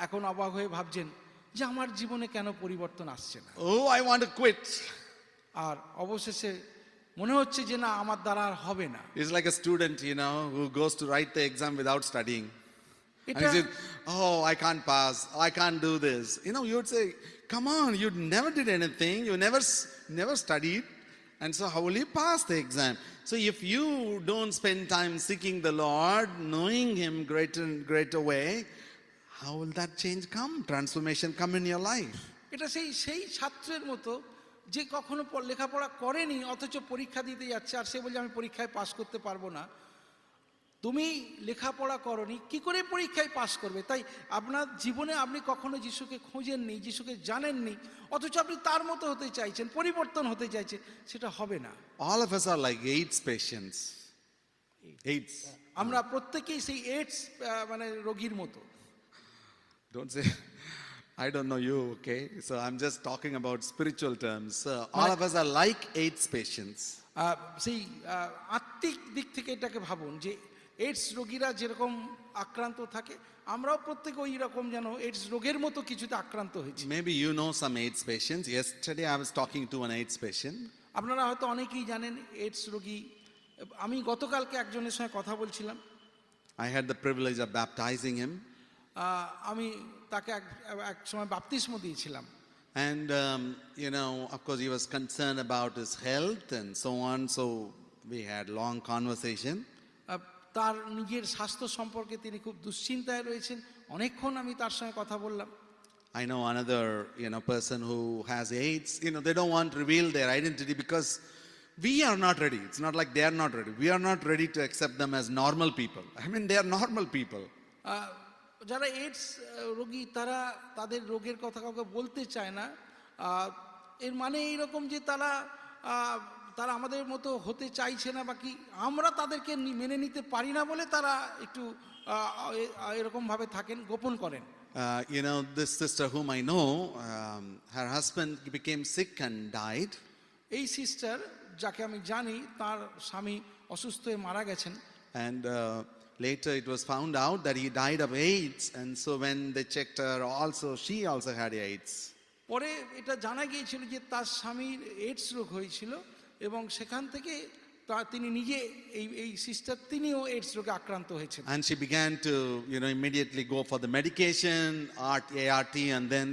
এখন অবাক হয়ে ভাবছেন যে আমার জীবনে কেন পরিবর্তন আসছে না। Oh, I want to quit. আর অবশেষে মনে হচ্ছে যে না, আমার দ্বারা আর হবে না। It's like a student, who goes to write the exam without studying. And he এটা says, oh, I can't pass. I can't do this. You would say, come on, you never did anything. You never studied. And so how will you pass the exam? So if you don't spend time seeking the Lord, knowing Him greater way, how will that change come? Transformation come in your life? এটা সেই ছাত্রের মতো যে কখনো লেখাপড়া করেনি, অথচ পরীক্ষা দিতে যাচ্ছে, আর সে বলছে আমি পরীক্ষায় পাস করতে পারবো না। তুমি লেখাপড়া করনি, কি করে পরীক্ষায় পাস করবে? তাই আপনার জীবনে আপনি কখনো যিশুকে খোঁজেননি, যিশুকে জানেননি, অথচ আপনি তার মতো হতে চাইছেন, পরিবর্তন হতে চাইছেন, সেটা হবে না। All of us are like AIDS patients. AIDS. আমরা প্রত্যেকেই সেই এইডস রোগীর মতো। Don't say, I don't know you, okay? So I'm just talking about spiritual terms. All of us are like AIDS patients. সেই আত্মিক দিক থেকে এটাকে ভাবুন যে এইডস রোগীরা যেরকম আক্রান্ত থাকে, আমরাও প্রত্যেকে ওই রকম যেন এইডস রোগের মতো কিছুতে আক্রান্ত হয়েছি। Maybe you know some AIDS patients. Yesterday I was talking to an AIDS patient. আপনারা হয়তো অনেকেই জানেন এইডস রোগী। আমি গতকালকে একজনের সঙ্গে কথা বলছিলাম। I had the privilege of baptizing him. আমি তাকে এক সময় বাপ্তিস্ম দিয়েছিলাম। And, of course, he was concerned about his health and so on. So we had long conversation. তার নিজের স্বাস্থ্য সম্পর্কে তিনি খুব দুশ্চিন্তায় রয়েছেন। অনেকক্ষণ আমি তার সঙ্গে কথা বললাম। I know another, person who has AIDS. They don't want to reveal their identity because we are not ready. It's not like they are not ready. We are not ready to accept them as normal people. I mean, they are normal people. যারা AIDS রোগী তারা তাদের রোগের কথা কাউকে বলতে চায় না। এর মানে এইরকম যে তারা আমাদের মতো হতে চাইছে না, বা কি আমরা তাদেরকে মেনে নিতে পারি না বলে তারা একটু এরকমভাবে থাকেন, গোপন করেন। This sister whom I know, her husband became sick and died. এই সিস্টার যাকে আমি জানি তার স্বামী অসুস্থ হয়ে মারা গেছেন। And later it was found out that he died of AIDS. And so when they checked her also, she also had AIDS. পরে এটা জানা গিয়েছিল যে তার স্বামীর এইডস রোগ হয়েছিল, এবং সেখান থেকে তিনি নিজে এই সিস্টার তিনিও এইডস রোগে আক্রান্ত হয়েছেন। And she began to, immediately go for the medication, ART, and then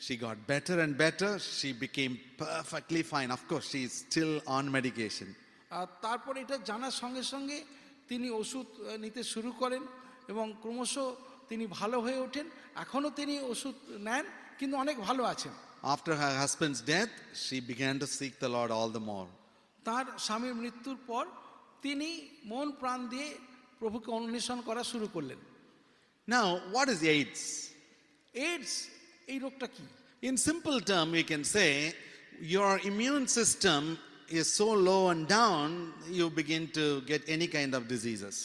she got better and better. She became perfectly fine. Of course, she is still on medication. আর তারপর এটা জানার সঙ্গে সঙ্গে তিনি ওষুধ নিতে শুরু করেন এবং ক্রমশ তিনি ভালো হয়ে ওঠেন। এখনও তিনি ওষুধ নেন, কিন্তু অনেক ভালো আছেন। After her husband's death, she began to seek the Lord all the more. তার স্বামীর মৃত্যুর পর তিনি মন প্রাণ দিয়ে প্রভুকে অন্বেষণ করা শুরু করলেন। Now, what is AIDS? AIDS এই রোগটা কি? In simple term, we can say your immune system is so low and down, you begin to get any kind of diseases.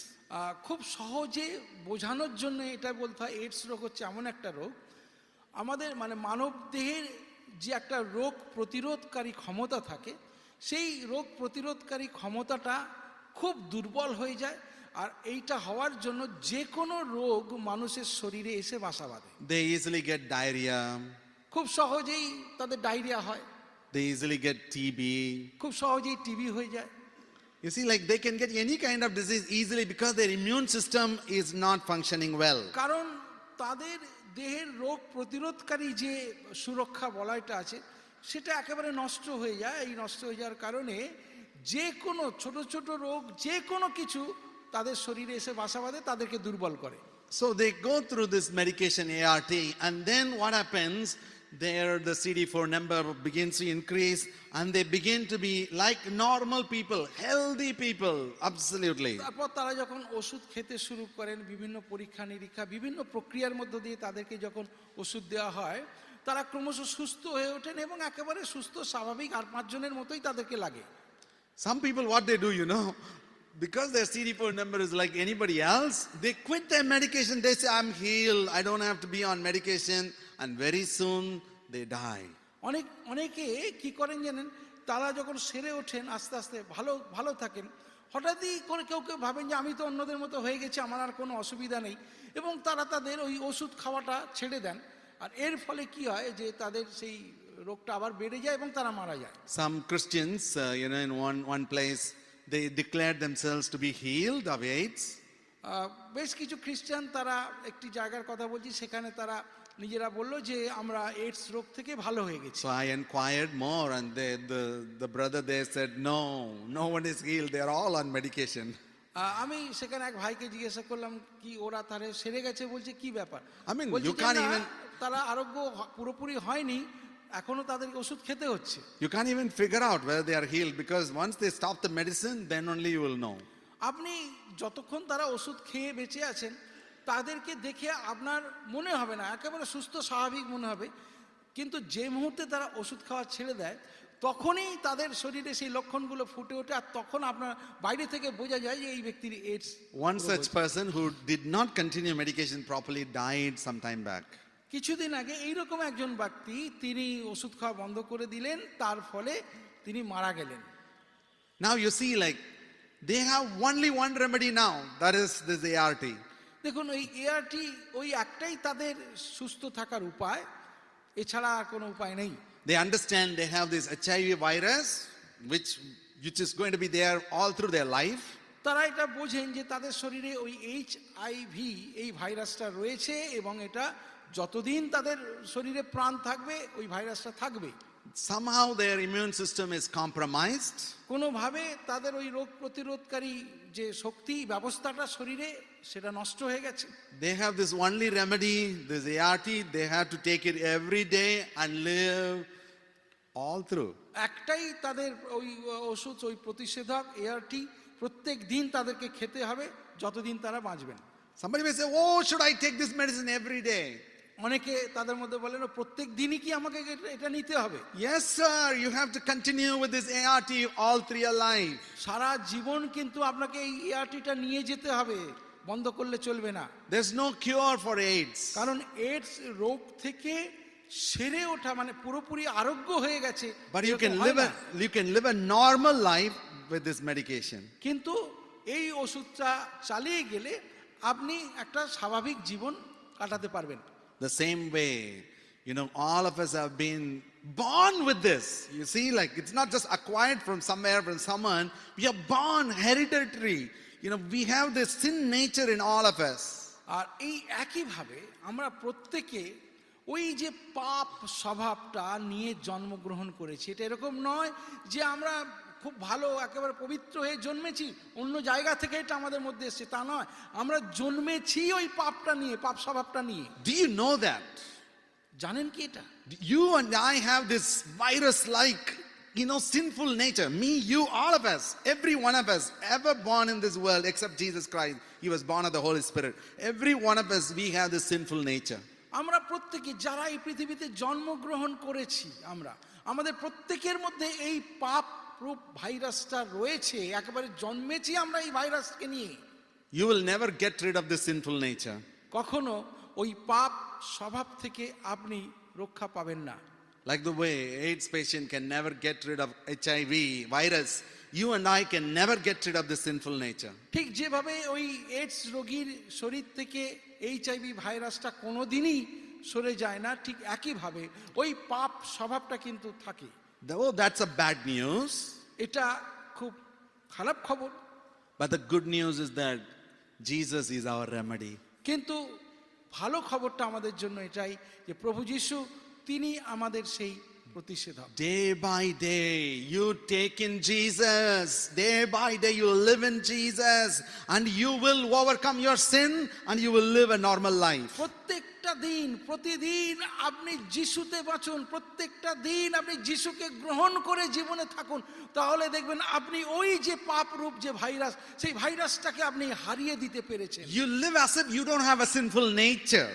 খুব সহজে বোঝানোর জন্য এটা বলতে হয়, এইডস রোগ হচ্ছে এমন একটা রোগ, আমাদের মানব দেহের যে একটা রোগ প্রতিরোধকারী ক্ষমতা থাকে, সেই রোগ প্রতিরোধকারী ক্ষমতাটা খুব দুর্বল হয়ে যায়। আর এইটা হওয়ার জন্য যে কোনো রোগ মানুষের শরীরে এসে বাসা বাঁধে। They easily get diarrhea. খুব সহজেই তাদের ডায়রিয়া হয়। They easily get TB. খুব সহজেই টিবি হয়ে যায়। You see, like they can get any kind of disease easily because their immune system is not functioning well. কারণ তাদের দেহের রোগ প্রতিরোধকারী যে সুরক্ষা বলয়টা আছে সেটা একেবারে নষ্ট হয়ে যায়। এই নষ্ট হয়ে যাওয়ার কারণে যে কোনো ছোট ছোট রোগ, যে কোনো কিছু তাদের শরীরে এসে বাসা বাঁধে, তাদেরকে দুর্বল করে। So they go through this medication ART, and then what happens? There the CD4 number begins to increase, and they begin to be like normal people, healthy people, absolutely. তারপর তারা যখন ওষুধ খেতে শুরু করেন, বিভিন্ন পরীক্ষা নিরীক্ষা, বিভিন্ন প্রক্রিয়ার মধ্য দিয়ে তাদেরকে যখন ওষুধ দেওয়া হয়, তারা ক্রমশ সুস্থ হয়ে ওঠেন এবং একেবারে সুস্থ স্বাভাবিক আর পাঁচজনের মতোই তাদেরকে লাগে। Some people, what they do, because their CD4 number is like anybody else, they quit their medication. They say, I'm healed, I don't have to be on medication, and very soon they die. অনেকে কি করেন জানেন, তারা যখন সেরে ওঠেন আস্তে আস্তে ভালো থাকেন, হঠাৎই করে কেউ ভাবেন যে আমি তো অন্যদের মতো হয়ে গেছি, আমার আর কোনো অসুবিধা নেই, এবং তারা তাদের ওই ওষুধ খাওয়াটা ছেড়ে দেন। আর এর ফলে কি হয় যে তাদের সেই রোগটা আবার বেড়ে যায় এবং তারা মারা যায়। Some Christians, in one place, they declared themselves to be healed of AIDS. বেশ কিছু খ্রিস্টান তারা একটি জায়গার কথা বলছি, সেখানে তারা নিজেরা বললো যে আমরা এইডস রোগ থেকে ভালো হয়ে গেছি। So I inquired more, and the brother there said, no one is healed, they are all on medication. আমি সেখানে এক ভাইকে জিজ্ঞাসা করলাম, কি ওরা তারে সেরে গেছে? বলছে কি ব্যাপার? I mean, বলছে you যে can't না, even তারা আরোগ্য পুরোপুরি হয়নি, এখনো তাদেরকে ওষুধ খেতে হচ্ছে। you can't even figure out whether they are healed, because once they stop the medicine, then only you will know. আপনি যতক্ষণ তারা ওষুধ খেয়ে বেঁচে আছেন, তাদেরকে দেখে আপনার মনে হবে না, একেবারে সুস্থ স্বাভাবিক মনে হবে, কিন্তু যে মুহূর্তে তারা ওষুধ খাওয়া ছেড়ে দেয়, তখনই তাদের শরীরে সেই লক্ষণগুলো ফুটে ওঠে, আর তখন আপনার বাইরে থেকে বোঝা যায় যে এই ব্যক্তির AIDS. One such person who did not continue medication properly died some time back. কিছুদিন আগে এইরকম একজন ব্যক্তি, তিনি ওষুধ খাওয়া বন্ধ করে দিলেন, তার ফলে তিনি মারা গেলেন। Now you see, like They have only one remedy now, that is this ART. দেখুন ওই এআরটি ওই একটাই তাদের সুস্থ থাকার উপায়, এছাড়া আর কোনো উপায় নেই। They understand they have this HIV virus, which is going to be there all through their life. তারা এটা বোঝেন যে তাদের শরীরে ওই HIV এই ভাইরাসটা রয়েছে এবং এটা যতদিন তাদের শরীরে প্রাণ থাকবে ওই ভাইরাসটা থাকবে। Somehow their immune system is compromised. কোনোভাবে তাদের ওই রোগ প্রতিরোধকারী যে শক্তি ব্যবস্থাটা শরীরে সেটা নষ্ট হয়ে গেছে। They have this only remedy, this ART. They have to take it every day and live all through. একটাই তাদের ওই ওষুধ, ওই প্রতিষেধক এআরটি, প্রত্যেক দিন তাদেরকে খেতে হবে যতদিন তারা বাঁচবেন। Somebody may say, oh, should I take this medicine every day? অনেকে তাদের মধ্যে বলেন প্রত্যেক দিনই কি আমাকে এটা নিতে হবে? Yes, sir, you have to continue with this ART all through your life. সারা জীবন কিন্তু আপনাকে এই এআরটিটা নিয়ে যেতে হবে, বন্ধ করলে চলবে না। There's no cure for AIDS. কারণ এইডস রোগ থেকে সেরে ওঠা মানে পুরোপুরি আরোগ্য হয়ে গেছে, But you এরকম can হয় না। live a normal life with this medication. কিন্তু এই ওষুধটা চালিয়ে গেলে আপনি একটা স্বাভাবিক জীবন কাটাতে পারবেন। The same way, all of us have been born with this. You see, like it's not just acquired from somewhere, from someone. We are born hereditary. We have this sin nature in all of us. আর এই একইভাবে আমরা প্রত্যেকে ওই যে পাপ স্বভাবটা নিয়ে জন্মগ্রহণ করেছি। এটা এরকম নয় যে আমরা খুব ভালো একেবারে পবিত্র হয়ে জন্মেছি, অন্য জায়গা থেকে এটা আমাদের মধ্যে এসেছে, তা নয়। আমরা জন্মেছি ওই পাপটা নিয়ে, পাপ স্বভাবটা নিয়ে। Do you know that? জানেন কি এটা? You and I have this virus-like, sinful nature. Me, you, all of us, every one of us, ever born in this world except Jesus Christ. He was born of the Holy Spirit. Every one of us, we have this sinful nature. আমরা প্রত্যেকে যারা এই পৃথিবীতে জন্মগ্রহণ করেছি, আমাদের প্রত্যেকের মধ্যে এই পাপ রূপ ভাইরাসটা রয়েছে। একেবারে জন্মেছি আমরা এই ভাইরাসকে নিয়ে। You will never get rid of this sinful nature. কখনো ওই পাপ স্বভাব থেকে আপনি রক্ষা পাবেন না। Like the way AIDS patient can never get rid of HIV virus, you and I can never get rid of the sinful nature. ঠিক যেভাবে ওই এইডস রোগীর শরীর থেকে এইচআইভি ভাইরাসটা কোনোদিনই সরে যায় না, ঠিক একইভাবে ওই পাপ স্বভাবটা কিন্তু থাকে। Oh, that's a bad news. এটা খুব খারাপ খবর। But the good news is that Jesus is our remedy. কিন্তু ভালো খবরটা আমাদের জন্য এটাই যে প্রভু যিশু তিনি আমাদের সেই প্রতিষেধক। Day by day, you take in Jesus. Day by day, you live in Jesus. And you will overcome your sin and you will live a normal life. প্রত্যেকটা দিন, প্রতিদিন আপনি যিশুতে বাঁচুন, প্রত্যেকটা দিন আপনি যিশুকে গ্রহণ করে জীবনে থাকুন, তাহলে দেখবেন আপনি ওই যে পাপ রূপ যে ভাইরাস, সেই ভাইরাসটাকে আপনি হারিয়ে দিতে পেরেছেন। You live as if you don't have a sinful nature.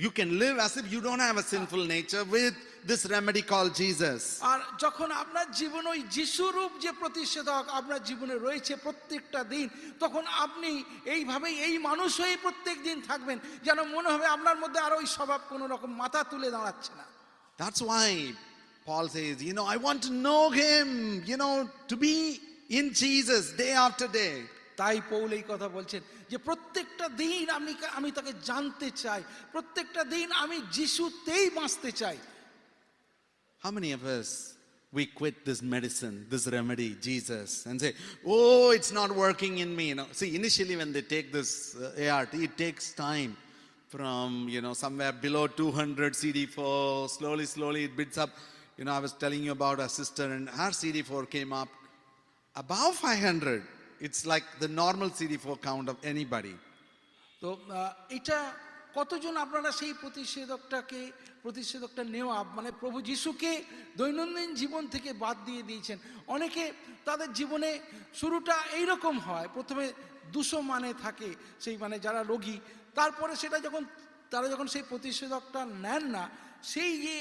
You can live as if you don't have a sinful nature with this remedy called Jesus. আর যখন আপনার জীবন ওই যিশুরূপ যে প্রতিষেধক আপনার জীবনে রয়েছে প্রত্যেকটা দিন, তখন আপনি এইভাবেই এই মানুষ হয়ে প্রত্যেক দিন থাকবেন, যেন মনে হবে আপনার মধ্যে আর ওই স্বভাব কোনো রকম মাথা তুলে দাঁড়াচ্ছে না। That's why Paul says, I want to know him, to be in Jesus day after day. তাই পৌল এই কথা বলছেন যে প্রত্যেকটা দিন আমি তাকে জানতে চাই, প্রত্যেকটা দিন আমি যিশুতেই বাঁচতে চাই। How many of us, we quit this medicine, this remedy, Jesus, and say, oh, it's not working in me. See, initially when they take this ART, it takes time from, somewhere below 200 CD4, slowly it builds up. I was telling you about a sister and her CD4 came up above 500. It's like the normal CD4 count of anybody. তো এটা কতজন আপনারা সেই প্রতিষেধকটা নেওয়া মানে প্রভু যিশুকে দৈনন্দিন জীবন থেকে বাদ দিয়ে দিয়েছেন। অনেকে তাদের জীবনে শুরুটা এইরকম হয়, প্রথমে 200 মানে থাকে সেই মানে যারা রোগী, তারপরে সেটা তারা যখন সেই প্রতিষেধকটা নেন না, সেই যে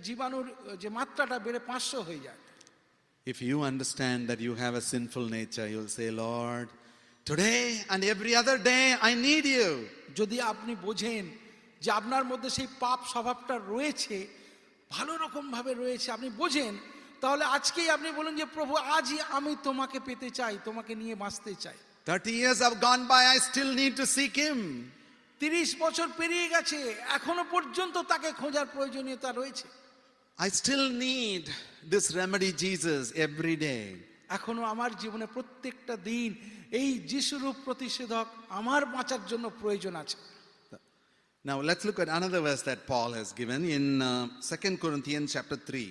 জীবাণুর যে মাত্রাটা বেড়ে 500 হয়ে যায়। If you understand that you have a sinful nature, you'll say, Lord, today and every other day I need you. যদি আপনি বোঝেন যে আপনার মধ্যে সেই পাপ স্বভাবটা রয়েছে, ভালো রকম ভাবে রয়েছে, আপনি বোঝেন, তাহলে আজকেই আপনি বলুন যে প্রভু আজই আমি তোমাকে পেতে চাই, তোমাকে নিয়ে বাঁচতে চাই। 30 years have gone by, I still need to seek him. 30 বছর পেরিয়ে গেছে, এখনো পর্যন্ত তাকে খোঁজার প্রয়োজনীয়তা রয়েছে। I still need this remedy, Jesus, every day. এখনো আমার জীবনে প্রত্যেকটা দিন এই যিশুরূপ প্রতিষেধক আমার বাঁচার জন্য প্রয়োজন আছে। Now let's look at another verse that Paul has given in 2 Corinthians chapter 3.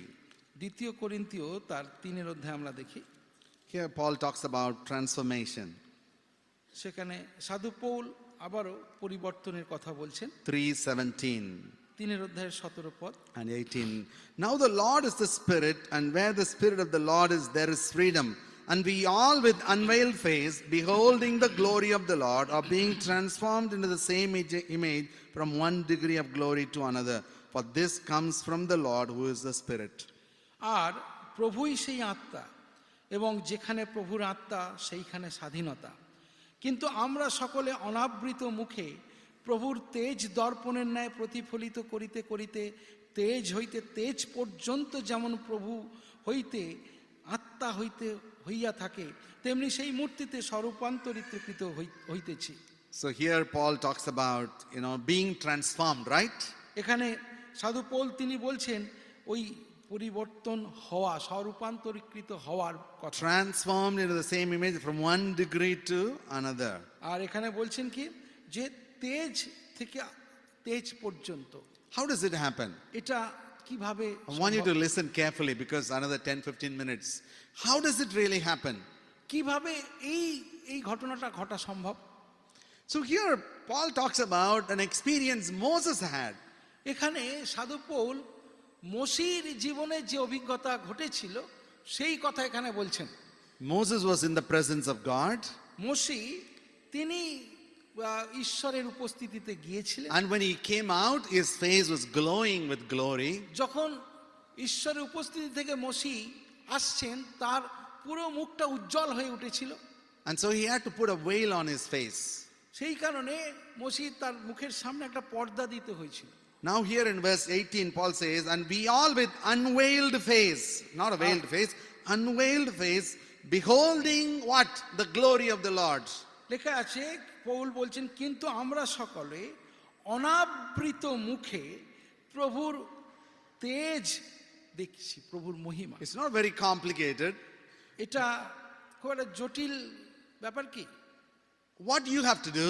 দ্বিতীয় করিন্থীয় তার 3 অধ্যায় আমরা দেখি, Here Paul talks about transformation. সেখানে সাধু পৌল আবারও পরিবর্তনের কথা বলছেন। 3:17 3 অধ্যায়ের 17 পদ and 18. Now the Lord is the Spirit, and where the Spirit of the Lord is, there is freedom. And we all with unveiled face, beholding the glory of the Lord, are being transformed into the same image from one degree of glory to another. For this comes from the Lord, who is the Spirit. আর প্রভুই সেই আত্মা, এবং যেখানে প্রভুর আত্মা সেইখানে স্বাধীনতা। কিন্তু আমরা সকলে অনাবৃত মুখে প্রভুর তেজ দর্পণের ন্যায় প্রতিফলিত করিতে করিতে তেজ হইতে তেজ পর্যন্ত যেমন প্রভু হইতে আত্মা হইয়া থাকে, তেমনি সেই মূর্তিতে স্বরূপান্তরিতকৃত হইতেছি। So here Paul talks about, being transformed, right? এখানে সাধু পৌল তিনি বলছেন ওই পরিবর্তন হওয়া, স্বরূপান্তরিকৃত হওয়ার কথা। Transformed into the same image from one degree to another. আর এখানে বলছেন কি যে তেজ থেকে তেজ পর্যন্ত। How does it happen? এটা কিভাবে I want you to listen carefully because another 10-15 minutes. How does it really happen? কিভাবে এই ঘটনাটা ঘটা সম্ভব? So here Paul talks about an experience Moses had. এখানে সাধু পৌল মোশির জীবনে যে অভিজ্ঞতা ঘটেছিল সেই কথা এখানে বলছেন। Moses was in the presence of God, মোশি তিনি ঈশ্বরের উপস্থিতিতে গিয়েছিলেন, and when he came out, his face was glowing with glory. যখন ঈশ্বরের উপস্থিতি থেকে মোশি আসছেন তার পুরো মুখটা উজ্জ্বল হয়ে উঠেছিল, And so he had to put a veil on his face. সেই কারণে মোশি তার মুখের সামনে একটা পর্দা দিতে হয়েছিল। Now here in verse 18, Paul says, and we all with unveiled face, not a veiled face, unveiled face, beholding what? The glory of the Lord. লেখা আছে, পৌল বলছেন কিন্তু আমরা সকলে অনাবৃত মুখে প্রভুর তেজ দেখছি, প্রভুর মহিমা। It's not very complicated. এটা খুব একটা জটিল ব্যাপার কি? What you have to do?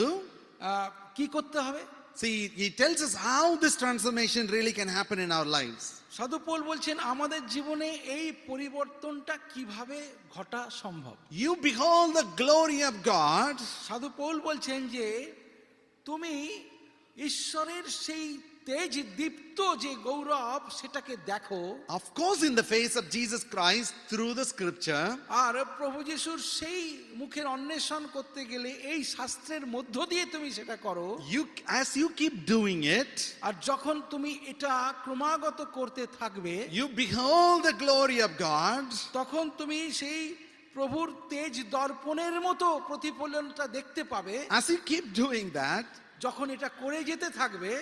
কি করতে হবে? See, he tells us how this transformation really can happen in our lives. সাধু পৌল বলছেন আমাদের জীবনে এই পরিবর্তনটা কিভাবে ঘটা সম্ভব। You behold the glory of God. সাধু পৌল বলছেন যে তুমি ঈশ্বরের সেই তেজ দীপ্ত যে গৌরব সেটাকে দেখো, Of course, in the face of Jesus Christ through the scripture. আর প্রভু যিশুর সেই মুখের অন্বেষণ করতে গেলে এই শাস্ত্রের মধ্য দিয়ে তুমি সেটা করো। As you keep doing it, আর যখন তুমি এটা ক্রমাগত করতে থাকবে, you behold the glory of God. তখন তুমি সেই প্রভুর তেজ দর্পণের মতো প্রতিফলনটা দেখতে পাবে। As you keep doing that, যখন এটা করে যেতে থাকবে,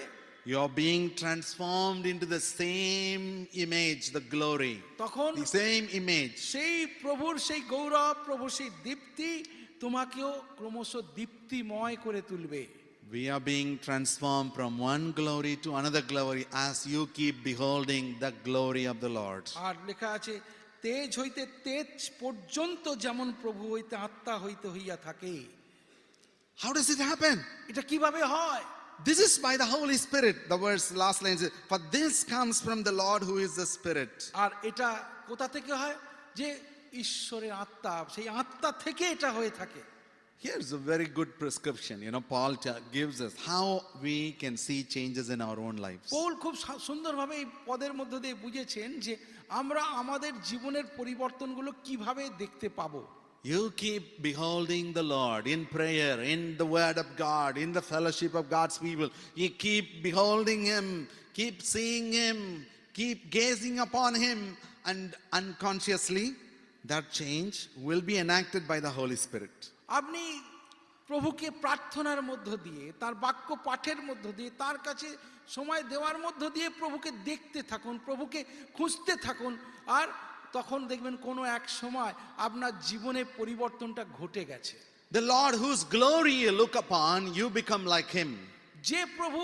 you're being transformed into the same image, the glory. তখন The same image. সেই প্রভুর সেই গৌরব, প্রভুর সেই দীপ্তি তোমাকেও ক্রমশ দীপ্তিময় করে তুলবে। We are being transformed from one glory to another glory as you keep beholding the glory of the Lord. আর লেখা আছে তেজ হইতে তেজ পর্যন্ত যেমন প্রভু হইতে আত্মা হইতে হইয়া থাকে। How does it happen? এটা কিভাবে হয়? This is by the Holy Spirit. The verse last line says, for this comes from the Lord who is the Spirit. আর এটা কোথা থেকে হয়? যে ঈশ্বরের আত্মা, সেই আত্মা থেকে এটা হয়ে থাকে। Here's a very good prescription. Paul gives us how we can see changes in our own lives. Paul খুব সুন্দরভাবে এই পদের মধ্য দিয়ে বুঝেছেন যে আমরা আমাদের জীবনের পরিবর্তনগুলো কিভাবে দেখতে পাবো। You keep beholding the Lord in prayer, in the word of God, in the fellowship of God's people. You keep beholding Him, keep seeing Him, keep gazing upon Him, and unconsciously that change will be enacted by the Holy Spirit. আপনি প্রভুকে প্রার্থনার মধ্য দিয়ে, তার বাক্য পাঠের মধ্য দিয়ে, তার কাছে সময় দেওয়ার মধ্য দিয়ে প্রভুকে দেখতে থাকুন, প্রভুকে খুঁজতে থাকুন, আর তখন দেখবেন কোনো এক সময় আপনার জীবনে পরিবর্তনটা ঘটে গেছে। The Lord whose glory you look upon, you become like him. যে প্রভু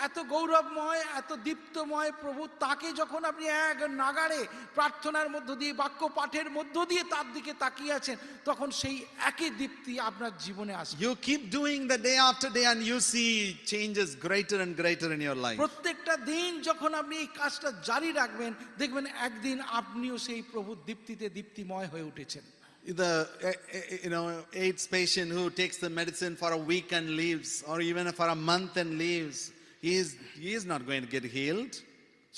এত গৌরবময়, এত দীপ্তময় প্রভু, তাকে যখন আপনি এক নাগাড়ে প্রার্থনার মধ্য দিয়ে, বাক্য পাঠের মধ্য দিয়ে তার দিকে তাকিয়ে আছেন, তখন সেই একই দীপ্তি আপনার জীবনে আসবে। You keep doing the day after day and you see changes greater and greater in your life. প্রত্যেকটা দিন যখন আপনি এই কাজটা জারি রাখবেন, দেখবেন একদিন আপনিও সেই প্রভুর দীপ্তিতে দীপ্তিময় হয়ে উঠেছেন। The AIDS patient who takes the medicine for a week and leaves, or even for a month and leaves, he is not going to get healed.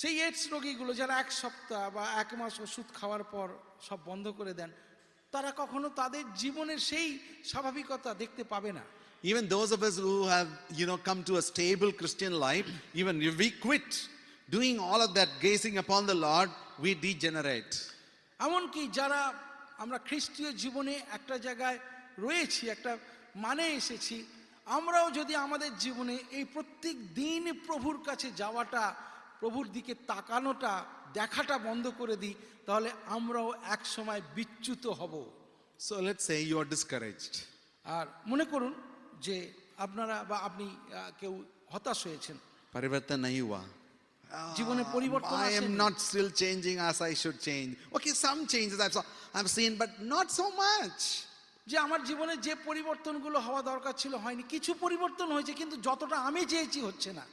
সেই এইডস রোগীগুলো যারা এক সপ্তাহ বা এক মাস ওষুধ খাওয়ার পর সব বন্ধ করে দেন, তারা কখনো তাদের জীবনের সেই স্বাভাবিকতা দেখতে পাবে না। Even those of us who have come to a stable Christian life, even if we quit doing all of that gazing upon the Lord, we degenerate. এমনকি যারা আমরা খ্রিস্টীয় জীবনে একটা জায়গায় রয়েছি, একটা মানে এসেছি, আমরাও যদি আমাদের জীবনে এই প্রত্যেক দিন প্রভুর কাছে যাওয়াটা, প্রভুর দিকে তাকানোটা, দেখাটা বন্ধ করে দিই, তাহলে আমরাও এক সময় বিচ্যুত হব। So let's say you are discouraged. আর মনে করুন যে আপনারা বা আপনি কেউ হতাশ হয়েছেন, Parivartan nahi hua. জীবনে পরিবর্তন I am আসেনি। not still changing as I should change. Okay, some changes I've seen, but not so much. যে আমার জীবনে যে পরিবর্তনগুলো হওয়া দরকার ছিল হয়নি, কিছু পরিবর্তন হয়েছে কিন্তু যতটা আমি চেয়েছি হচ্ছে না।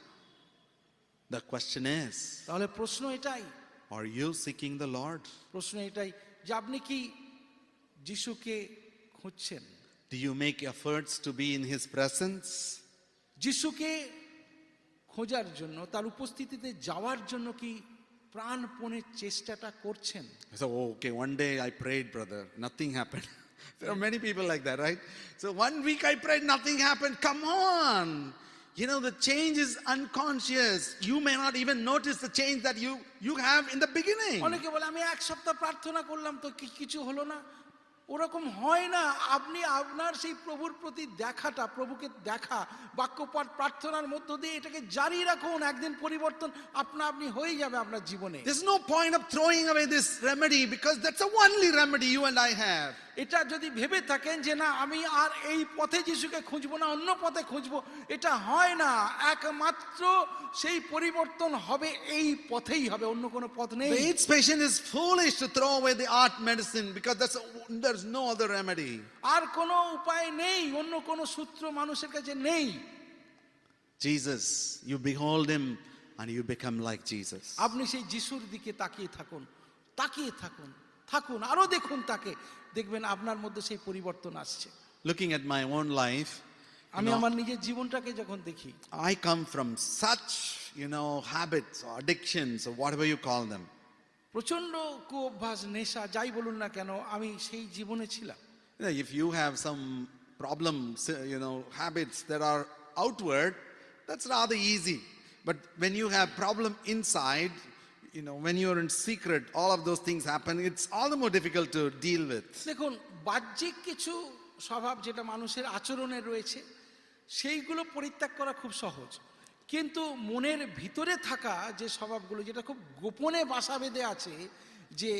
The question is, তাহলে প্রশ্ন এটাই, are you seeking the Lord? প্রশ্ন এটাই যে আপনি কি যিশুকে খুঁজছেন? Do you make efforts to be in his presence? যিশুকে খোঁজার জন্য, তার উপস্থিতিতে যাওয়ার জন্য কি প্রাণপণে চেষ্টাটা করছেন? So, okay, one day I prayed, brother, nothing happened. There are many people like that, right? So 1 week I prayed, nothing happened. Come on. The change is unconscious. You may not even notice the change that you have in the beginning. অনেকে বলে আমি এক সপ্তাহ প্রার্থনা করলাম তো কিছু হলো না। ওরকম হয় না। আপনি আপনার সেই প্রভুর প্রতি দেখাটা, প্রভুকে দেখা, বাক্যপাঠ প্রার্থনার মধ্য দিয়ে এটাকে জারি রাখুন, একদিন পরিবর্তন আপনি হয়ে যাবে আপনার জীবনে। There's no point of throwing away this remedy, because that's the only remedy you and I have. এটা যদি ভেবে থাকেন যে না আমি আর এই পথে যিশুকে খুঁজবো না, অন্য পথে খুঁজবো, এটা হয় না। একমাত্র সেই পরিবর্তন হবে এই পথেই হবে, অন্য কোনো পথ নেই। The AIDS patient is foolish to throw away the art medicine, because there's no other remedy. আর কোনো উপায় নেই, অন্য কোনো সূত্র মানুষের কাছে নেই। Jesus, you behold him and you become like Jesus. আপনি সেই যিশুর দিকে তাকিয়ে থাকুন, তাকিয়ে থাকুন, থাকুন, আরো দেখুন তাকে, দেখবেন আপনার মধ্যে সেই পরিবর্তন আসছে। Looking at my own life, আমি আমার নিজের জীবনটাকে যখন দেখি, I come from such, habits or addictions or whatever you call them. প্রচন্ড কুঅভ্যাস, নেশা, যাই বলুন না কেন, আমি সেই জীবনে ছিলাম। If you have some problems, habits that are outward, that's rather easy. But when you have problem inside, when you're in secret, all of those things happen, it's all the more difficult to deal with. দেখুন, বাহ্যিক কিছু স্বভাব যেটা মানুষের আচরণে রয়েছে, সেইগুলো পরিত্যাগ করা খুব সহজ, কিন্তু মনের ভিতরে থাকা যে স্বভাবগুলো, যেটা খুব গোপনে বাসা বেঁধে আছে, যে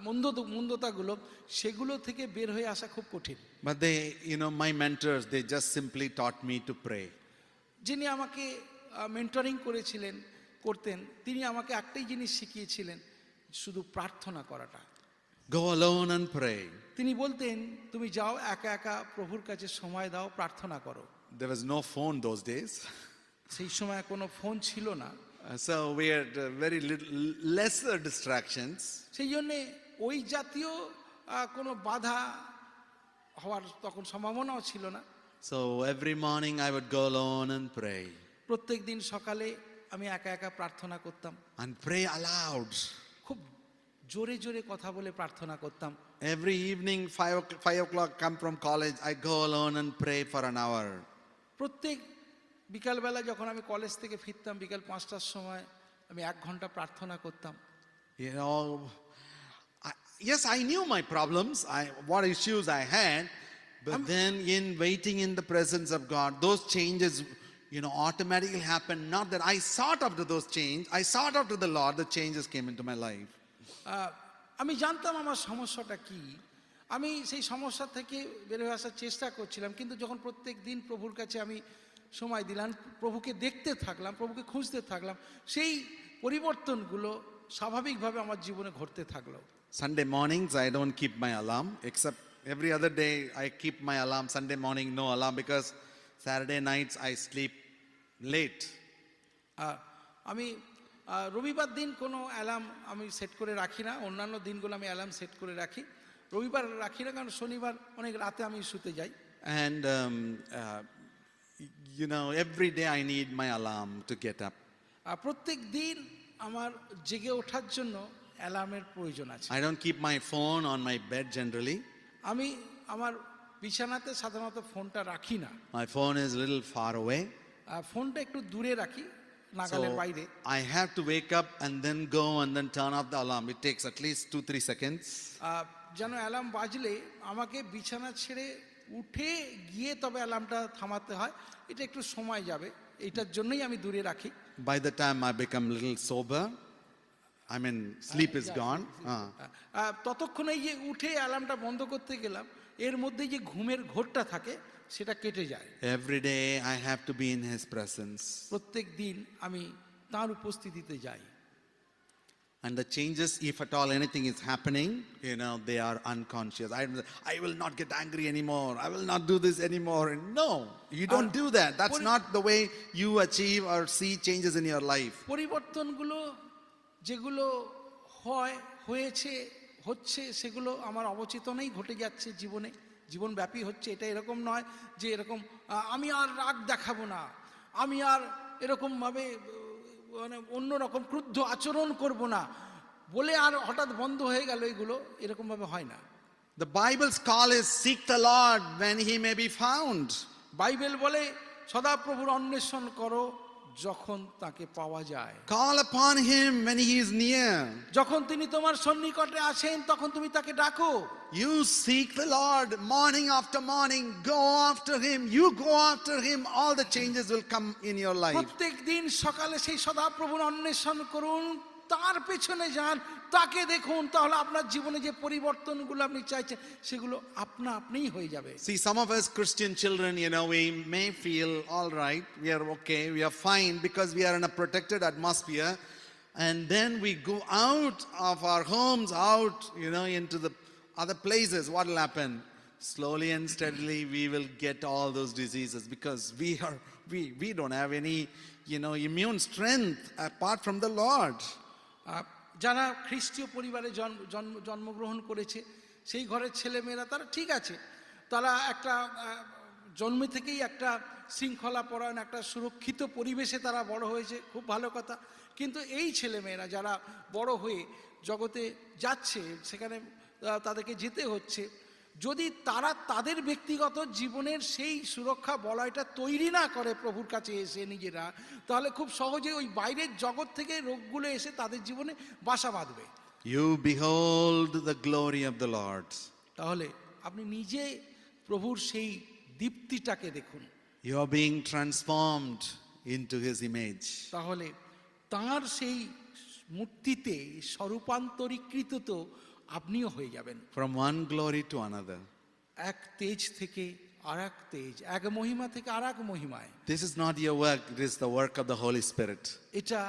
মন্দতাগুলো, সেগুলো থেকে বের হয়ে আসা খুব কঠিন। But they, my mentors, they just simply taught me to pray. যিনি আমাকে মেন্টরিং করতেন, তিনি আমাকে একটাই জিনিস শিখিয়েছিলেন, শুধু প্রার্থনা করাটা। Go alone and pray. তিনি বলতেন তুমি যাও, একা একা প্রভুর কাছে সময় দাও, প্রার্থনা করো। There was no phone those days. সেই সময় কোনো ফোন ছিল না, So we had very lesser distractions. সেই জন্যে ওই জাতীয় কোনো বাধা হওয়ার তখন সম্ভাবনাও ছিল না। So every morning I would go alone and pray. প্রত্যেক দিন সকালে আমি একা একা প্রার্থনা করতাম, And pray aloud. খুব জোরে জোরে কথা বলে প্রার্থনা করতাম। Every evening, 5 o'clock, come from college, I go alone and pray for an hour. প্রত্যেক বিকালবেলা যখন আমি কলেজ থেকে ফিরতাম, বিকাল 5টার সময় আমি 1 ঘন্টা প্রার্থনা করতাম। Yes, I knew my problems, what issues I had, but then in waiting in the presence of God, those changes, automatically happen. Not that I sought after those changes, I sought after the Lord, the changes came into my life. আমি জানতাম আমার সমস্যাটা কি, আমি সেই সমস্যা থেকে বের হয়ে আসার চেষ্টা করছিলাম, কিন্তু যখন প্রত্যেক দিন প্রভুর কাছে আমি সময় দিলাম, প্রভুকে দেখতে থাকলাম, প্রভুকে খুঁজতে থাকলাম, সেই পরিবর্তনগুলো স্বাভাবিকভাবে আমার জীবনে ঘটতে থাকলো। Sunday mornings, I don't keep my alarm, except every other day I keep my alarm. Sunday morning, no alarm, because Saturday nights I sleep late. আর আমি রবিবার দিন কোনো অ্যালার্ম আমি সেট করে রাখি না, অন্যান্য দিনগুলো আমি অ্যালার্ম সেট করে রাখি, রবিবার রাখি না, কারণ শনিবার অনেক রাতে আমি শুতে যাই। And, every day I need my alarm to get up. প্রত্যেক দিন আমার জেগে ওঠার জন্য অ্যালার্মের প্রয়োজন আছে। I don't keep my phone on my bed generally. আমি আমার বিছানাতে সাধারণত ফোনটা রাখি না, My phone is a little far away. ফোনটা একটু দূরে রাখি, নাগালের So বাইরে। I have to wake up and then go and then turn off the alarm. It takes at least 2-3 seconds. যেন অ্যালার্ম বাজলে আমাকে বিছানা ছেড়ে উঠে গিয়ে তবে অ্যালার্মটা থামাতে হয়, এটা একটু সময় যাবে, এটার জন্যই আমি দূরে রাখি। By the time I become a little sober, I mean, sleep is gone. ততক্ষণে যে উঠে অ্যালার্মটা বন্ধ করতে গেলাম, এর মধ্যে যে ঘুমের ঘোরটা থাকে সেটা কেটে যায়। Every day I have to be in His presence. প্রত্যেক দিন আমি তার উপস্থিতিতে যাই। And the changes, if at all anything is happening, they are unconscious. I will not get angry anymore. I will not do this anymore. No, you don't do that. That's not the way you achieve or see changes in your life. পরিবর্তনগুলো যেগুলো হচ্ছে সেগুলো আমার অবচেতনেই ঘটে যাচ্ছে, জীবনব্যাপী হচ্ছে। এটা এরকম নয় যে এরকম আমি আর রাগ দেখাবো না, আমি আর এরকমভাবে মানে অন্যরকম ক্রুদ্ধ আচরণ করব না বলে আর হঠাৎ বন্ধ হয়ে গেল, এগুলো এরকমভাবে হয় না। The Bible's call is seek the Lord when He may be found. Bible বলে সদাপ্রভুর অন্বেষণ করো যখন তাকে পাওয়া যায়। Call upon Him when He is near. যখন তিনি তোমার সন্নিকটে আছেন তখন তুমি তাকে ডাকো। You seek the Lord morning after morning. Go after Him. You go after Him. All the changes will come in your life. প্রত্যেক দিন সকালে সেই সদাপ্রভুর অন্বেষণ করুন, তার পেছনে যান, তাকে দেখুন, তাহলে আপনার জীবনে যে পরিবর্তনগুলো আপনি চাইছেন সেগুলো আপনিই হয়ে যাবে। See, some of us Christian children, we may feel all right, we are okay, we are fine because we are in a protected atmosphere, and then we go out of our homes, out, into the other places. What will happen? Slowly and steadily we will get all those diseases because we don't have any, immune strength apart from the Lord. যারা খ্রিস্টীয় পরিবারে জন্মগ্রহণ করেছে, সেই ঘরের ছেলেমেয়েরা তারা ঠিক আছে, তারা একটা জন্ম থেকেই একটা শৃঙ্খলা পরায়ণ, একটা সুরক্ষিত পরিবেশে তারা বড় হয়েছে, খুব ভালো কথা। কিন্তু এই ছেলেমেয়েরা যারা বড় হয়ে জগতে যাচ্ছে, সেখানে তাদেরকে যেতে হচ্ছে, যদি তারা তাদের ব্যক্তিগত জীবনের সেই সুরক্ষা বলয়টা তৈরি না করে প্রভুর কাছে এসে নিজেরা, তাহলে খুব সহজে ওই বাইরের জগৎ থেকে রোগগুলো এসে তাদের জীবনে বাসা বাঁধবে। You behold the glory of the Lord. তাহলে আপনি নিজে প্রভুর সেই দীপ্তিটাকে দেখুন। You are being transformed into His image. তাহলে তার সেই মূর্তিতে স্বরূপান্তরীকৃত তো আপনিও হয়ে যাবেন। From one glory to another. এক তেজ থেকে আর এক তেজ, এক মহিমা থেকে আর এক মহিমায়। This is not your work, it is the work of the Holy Spirit. এটা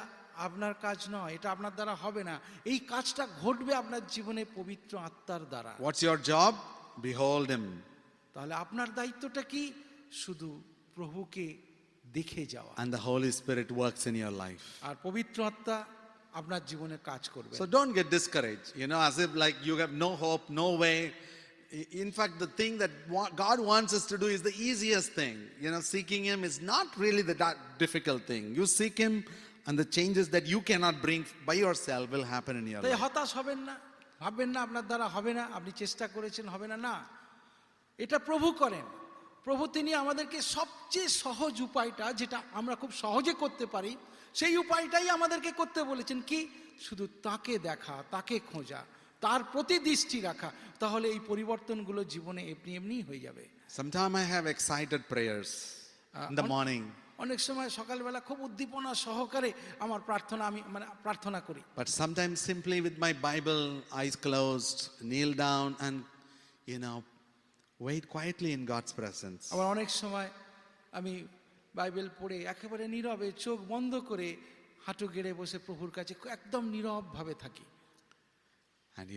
আপনার কাজ নয়, এটা আপনার দ্বারা হবে না, এই কাজটা ঘটবে আপনার জীবনে পবিত্র আত্মার দ্বারা। What's your job? Behold Him. তাহলে আপনার দায়িত্বটা কি? শুধু প্রভুকে দেখে যাওয়া। And the Holy Spirit works in your life. আর পবিত্র আত্মা আপনার জীবনে কাজ করবে। So don't get discouraged, as if like you have no hope, no way. In fact, the thing that God wants us to do is the easiest thing. Seeking Him is not really the difficult thing. You seek Him and the changes that you cannot bring by yourself will happen in your তাই life. হতাশ হবেন না, ভাববেন না আপনার দ্বারা হবে না, আপনি চেষ্টা করেছেন হবে না, না, এটা প্রভু করেন। প্রভু তিনি আমাদেরকে সবচেয়ে সহজ উপায়টা, যেটা আমরা খুব সহজে করতে পারি, সেই উপায়টাই আমাদেরকে করতে বলেছেন। কি? শুধু তাকে দেখা, তাকে খোঁজা, তার প্রতি দৃষ্টি রাখা, তাহলে এই পরিবর্তনগুলো জীবনে এমনি হয়ে যাবে। Sometimes I have excited prayers in the morning. অনেক সময় সকালবেলা খুব উদ্দীপনা সহকারে আমার আমি প্রার্থনা করি। But sometimes simply with my Bible, eyes closed, kneel down and, wait quietly in God's presence. আবার অনেক সময় আমি বাইবেল পড়ে একেবারে নীরবে চোখ বন্ধ করে হাঁটু গেড়ে বসে প্রভুর কাছে একদম নীরবভাবে থাকি। And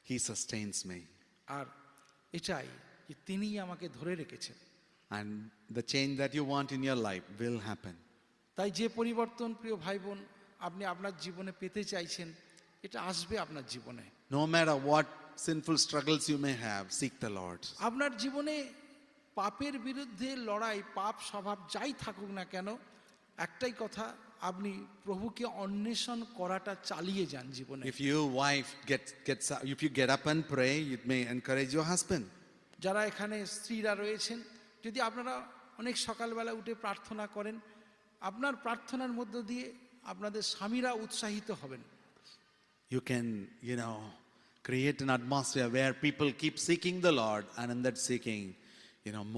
He sustains me. আর এটাই যে তিনিই আমাকে ধরে রেখেছেন। And the change that you want in your life will happen. তাই যে পরিবর্তন প্রিয় ভাই বোন আপনি আপনার জীবনে পেতে চাইছেন, এটা আসবে আপনার জীবনে। No matter what sinful struggles you may have, seek the Lord. আপনার জীবনে পাপের বিরুদ্ধে লড়াই, পাপ স্বভাব যাই থাকুক না কেন, একটাই কথা, আপনি প্রভুকে অন্বেষণ করাটা চালিয়ে যান জীবনে। If your wife if you get up and pray, you may encourage your husband. যারা এখানে স্ত্রীরা রয়েছেন, যদি আপনারা অনেক সকালবেলা উঠে প্রার্থনা করেন, আপনার প্রার্থনার মধ্য দিয়ে আপনাদের স্বামীরা উৎসাহিত হবেন। You can, create an atmosphere where people keep seeking the Lord, and in that seeking,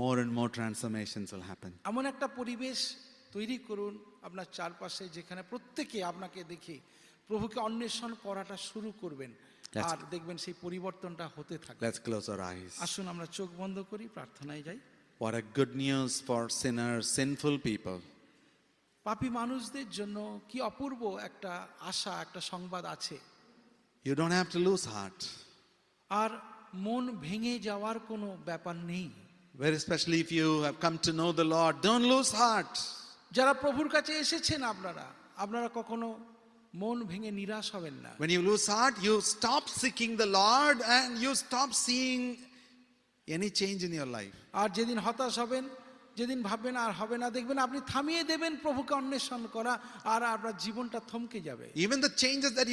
more and more transformations will happen. এমন একটা পরিবেশ তৈরি করুন আপনার চারপাশে, যেখানে প্রত্যেকে আপনাকে দেখে প্রভুকে অন্বেষণ করাটা শুরু করবেন, আর দেখবেন সেই পরিবর্তনটা হতে থাকবে। Let's close our eyes. আসুন আমরা চোখ বন্ধ করি, প্রার্থনায় যাই। What a good news for sinners, sinful people. পাপী মানুষদের জন্য কি অপূর্ব একটা আশা, একটা সংবাদ আছে। You don't have to lose heart. আর মন ভেঙে যাওয়ার কোনো ব্যাপার নেই। Very especially if you have come to know the Lord, don't lose heart. যারা প্রভুর কাছে এসেছেন আপনারা কখনো মন ভেঙে নিরাশ হবেন না। When you lose heart, you stop seeking the Lord and you stop seeing any change in your life. আর যেদিন হতাশ হবেন, যেদিন ভাববেন আর হবে না, দেখবেন আপনি থামিয়ে দেবেন প্রভুকে অন্বেষণ করা, আর আপনার জীবনটা থমকে যাবে। Even the changes that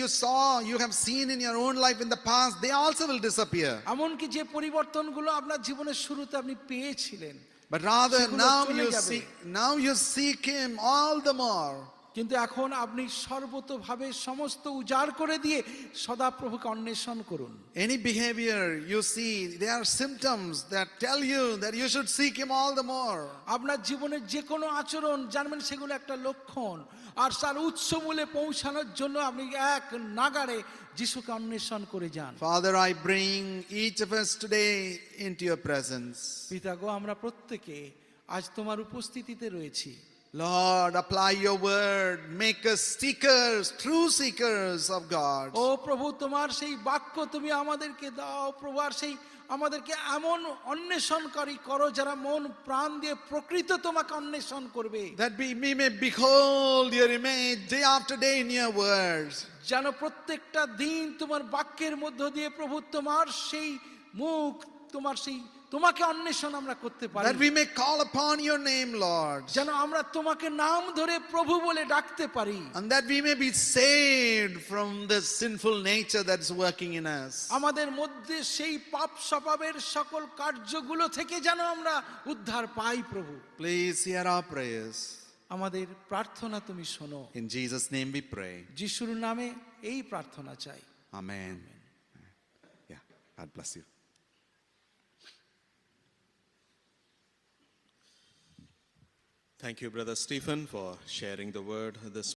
you have seen in your own life in the past, they also will disappear. এমনকি যে পরিবর্তনগুলো আপনার জীবনের শুরুতে আপনি পেয়েছিলেন, But rather সেগুলো চলে যাবে। now you seek Him all the more. কিন্তু এখন আপনি সর্বতোভাবে সমস্ত উজাড় করে দিয়ে সদা প্রভুকে অন্বেষণ করুন। Any behavior you see, there are symptoms that tell you that you should seek Him all the more. আপনার জীবনের যে কোনো আচরণ জানবেন সেগুলো একটা লক্ষণ, আর তার উৎসমূলে পৌঁছানোর জন্য আপনি এক নাগাড়ে যিশুকে অন্বেষণ করে যান। Father, I bring each of us today into your presence. পিতা গো, আমরা প্রত্যেকে আজ তোমার উপস্থিতিতে রয়েছি। Lord, apply your word, make us seekers, true seekers of God. ও প্রভু, তোমার সেই বাক্য তুমি আমাদেরকে দাও প্রভু, আর সেই আমাদেরকে এমন অন্বেষণকারী করো যারা মন প্রাণ দিয়ে প্রকৃত তোমাকে অন্বেষণ করবে। That we may behold your image day after day in your words. যেন প্রত্যেকটা দিন তোমার বাক্যের মধ্য দিয়ে প্রভু তোমার সেই মুখ, তোমাকে অন্বেষণ আমরা করতে পারি। That we may call upon your name, Lord. যেন আমরা তোমাকে নাম ধরে প্রভু বলে ডাকতে পারি। And that we may be saved from the sinful nature that is working in us. আমাদের মধ্যে সেই পাপ স্বভাবের সকল কার্যগুলো থেকে যেন আমরা উদ্ধার পাই প্রভু। Please hear our prayers. আমাদের প্রার্থনা তুমি শোনো। In Jesus' name we pray. যিশুর নামে এই প্রার্থনা চাই। Amen. Yeah, God bless you. Thank you, Brother Stephen, for sharing the word this